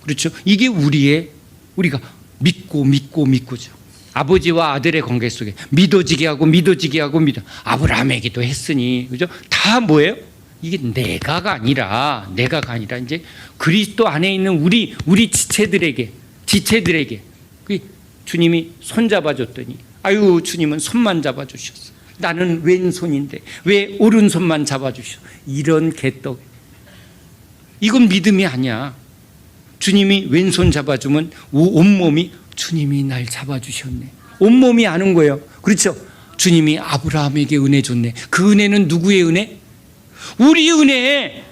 그렇죠? 이게 우리가 믿고죠. 아버지와 아들의 관계 속에 믿어지게 하고 아브라함에게도 했으니, 그죠? 다 뭐예요? 이게 내가가 아니라 이제 그리스도 안에 있는 우리 지체들에게 주님이 손 잡아줬더니, 주님은 손만 잡아주셨어. 나는 왼손인데 왜 오른손만 잡아주셔? 이런 개떡. 이건 믿음이 아니야. 주님이 왼손 잡아주면 온몸이, 주님이 날 잡아주셨네. 온몸이 아는 거예요. 그렇죠? 주님이 아브라함에게 은혜 줬네. 그 은혜는 누구의 은혜? 우리 은혜.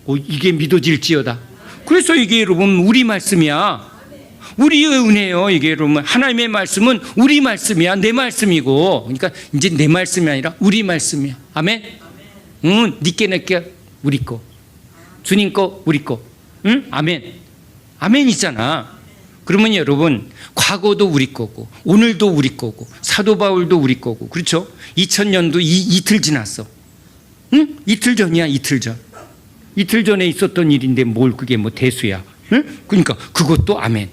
이게 믿어질지어다. 그래서 이게 여러분 우리 말씀이야. 우리의 은혜요. 이게 여러분 하나님의 말씀은 우리 말씀이야. 내 말씀이고. 그러니까 이제 내 말씀이 아니라 우리 말씀이야. 아멘. 니께 내께 우리 거, 주님 거 우리 거. 응? 아멘 있잖아. 그러면 여러분, 과거도 우리 거고, 오늘도 우리 거고, 사도 바울도 우리 거고, 그렇죠? 2000년도 이틀 지났어. 응? 이틀 전이야, 이틀 전. 이틀 전에 있었던 일인데 그게 대수야. 응? 그러니까 그것도 아멘.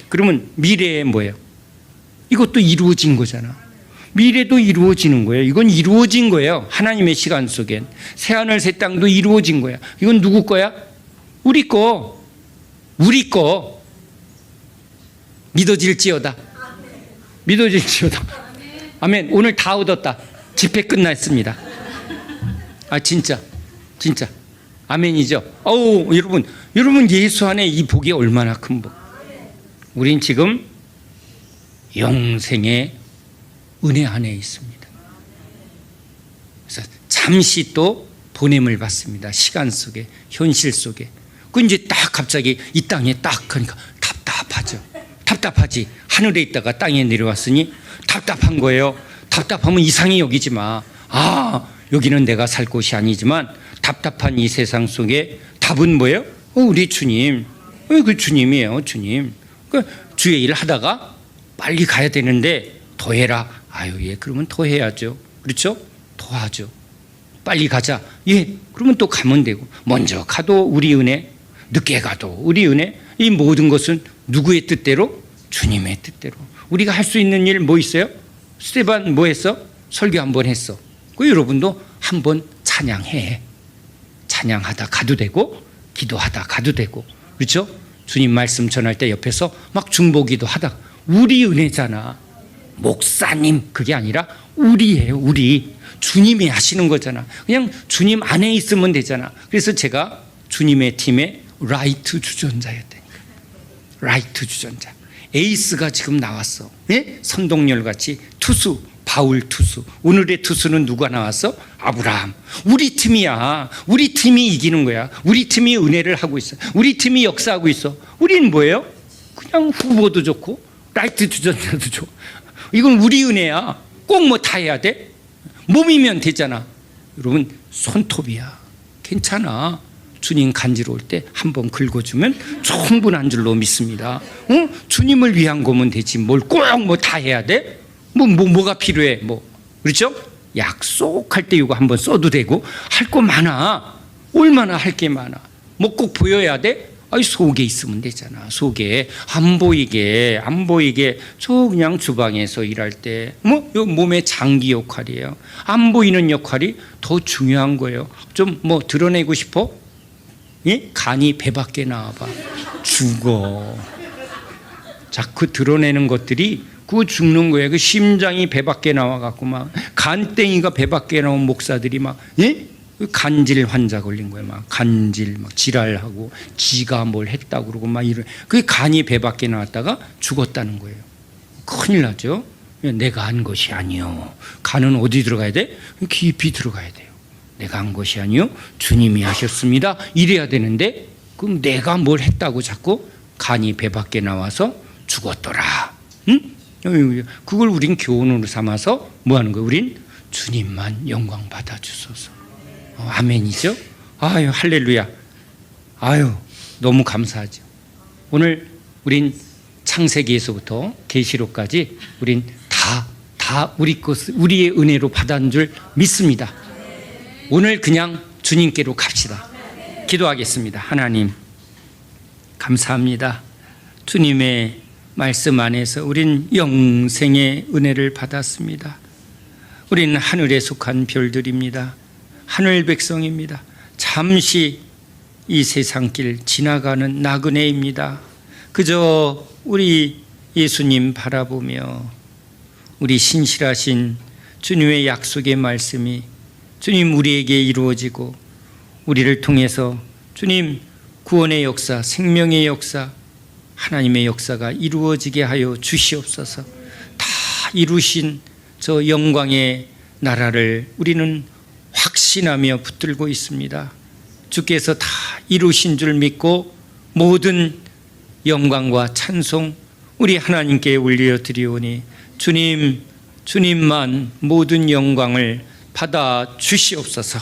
그러면 미래에 뭐예요? 이것도 이루어진 거잖아. 미래도 이루어지는 거예요. 이건 이루어진 거예요. 하나님의 시간 속엔. 새하늘 새 땅도 이루어진 거야. 이건 누구 거야? 우리 거. 믿어질지어다. 믿어질지어다. 아멘. 오늘 다 얻었다. 집회 끝났습니다. 진짜 아멘이죠. 여러분 예수 안에 이 복이 얼마나 큰 복. 우린 지금 영생의 은혜 안에 있습니다. 그래서 잠시 또 보냄을 받습니다. 시간 속에, 현실 속에. 그 이제 딱 갑자기 이 땅에 딱 하니까 답답하지. 하늘에 있다가 땅에 내려왔으니 답답한 거예요. 답답하면 이상히 여기지 마. 여기는 내가 살 곳이 아니지만 답답한 이 세상 속에 답은 뭐예요? 우리 주님. 그 주님이에요, 주님. 그 주의 일 하다가 빨리 가야 되는데 더 해라. 예, 그러면 더 해야죠. 그렇죠? 더 하죠. 빨리 가자. 예, 그러면 또 가면 되고. 먼저 가도 우리 은혜, 늦게 가도 우리 은혜. 이 모든 것은 누구의 뜻대로? 주님의 뜻대로. 우리가 할 수 있는 일 뭐 있어요? 스테반 뭐 했어? 설교 한번 했어. 그 여러분도 한번 찬양해. 찬양하다 가도 되고, 기도하다 가도 되고, 그렇죠? 주님 말씀 전할 때 옆에서 막 중보기도 하다. 우리 은혜잖아. 목사님 그게 아니라 우리예요. 우리. 주님이 하시는 거잖아. 그냥 주님 안에 있으면 되잖아. 그래서 제가 주님의 팀의 라이트 주전자였다니까. 라이트 주전자. 에이스가 지금 나왔어. 예? 선동열 같이 투수, 바울 투수. 오늘의 투수는 누가 나왔어? 아브라함. 우리 팀이야. 우리 팀이 이기는 거야. 우리 팀이 은혜를 하고 있어. 우리 팀이 역사하고 있어. 우리는 뭐예요? 그냥 후보도 좋고 라이트 주전자도 좋아. 이건 우리 은혜야. 꼭 뭐 다 해야 돼? 몸이면 되잖아. 여러분 손톱이야. 괜찮아. 주님 간지러울 때 한번 긁어주면 충분한 줄로 믿습니다. 주님을 위한 거면 되지. 뭘 꼭 뭐 다 해야 돼? 뭐가 필요해? 그렇죠? 약속할 때 이거 한번 써도 되고 할 거 많아. 얼마나 할 게 많아. 꼭 보여야 돼? 속에 있으면 되잖아. 속에 안 보이게 저 그냥 주방에서 일할 때 요 몸의 장기 역할이에요. 안 보이는 역할이 더 중요한 거예요. 좀 드러내고 싶어? 예? 간이 배 밖에 나와봐. 죽어. 자꾸 드러내는 것들이 그거 죽는 거예요. 그 심장이 배 밖에 나와갖고 막 간땡이가 배 밖에 나온 목사들이 막 예? 간질 환자 걸린 거예요. 막 간질 막 지랄하고 지가 뭘 했다고 그러고 막 이런. 그게 간이 배 밖에 나왔다가 죽었다는 거예요. 큰일 나죠. 내가 한 것이 아니요. 간은 어디 들어가야 돼? 깊이 들어가야 돼요. 내가 한 것이 아니요. 주님이 하셨습니다. 이래야 되는데 그럼 내가 뭘 했다고 자꾸 간이 배 밖에 나와서 죽었더라. 응? 그걸 우린 교훈으로 삼아서 뭐 하는 거예요? 우린 주님만 영광 받아주소서. 아멘이죠? 할렐루야. 너무 감사하죠. 오늘 우린 창세기에서부터 계시록까지 우린 다 우리 것, 우리의 은혜로 받은 줄 믿습니다. 오늘 그냥 주님께로 갑시다. 기도하겠습니다. 하나님 감사합니다. 주님의 말씀 안에서 우린 영생의 은혜를 받았습니다. 우린 하늘에 속한 별들입니다. 하늘 백성입니다. 잠시 이 세상길 지나가는 나그네입니다. 그저 우리 예수님 바라보며 우리 신실하신 주님의 약속의 말씀이 주님 우리에게 이루어지고 우리를 통해서 주님 구원의 역사, 생명의 역사, 하나님의 역사가 이루어지게 하여 주시옵소서. 다 이루신 저 영광의 나라를 우리는 확신하며 붙들고 있습니다. 주께서 다 이루신 줄 믿고 모든 영광과 찬송 우리 하나님께 올려드리오니 주님만 모든 영광을 받아 주시옵소서.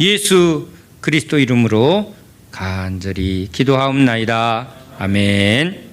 예수 그리스도 이름으로 간절히 기도하옵나이다. 아멘.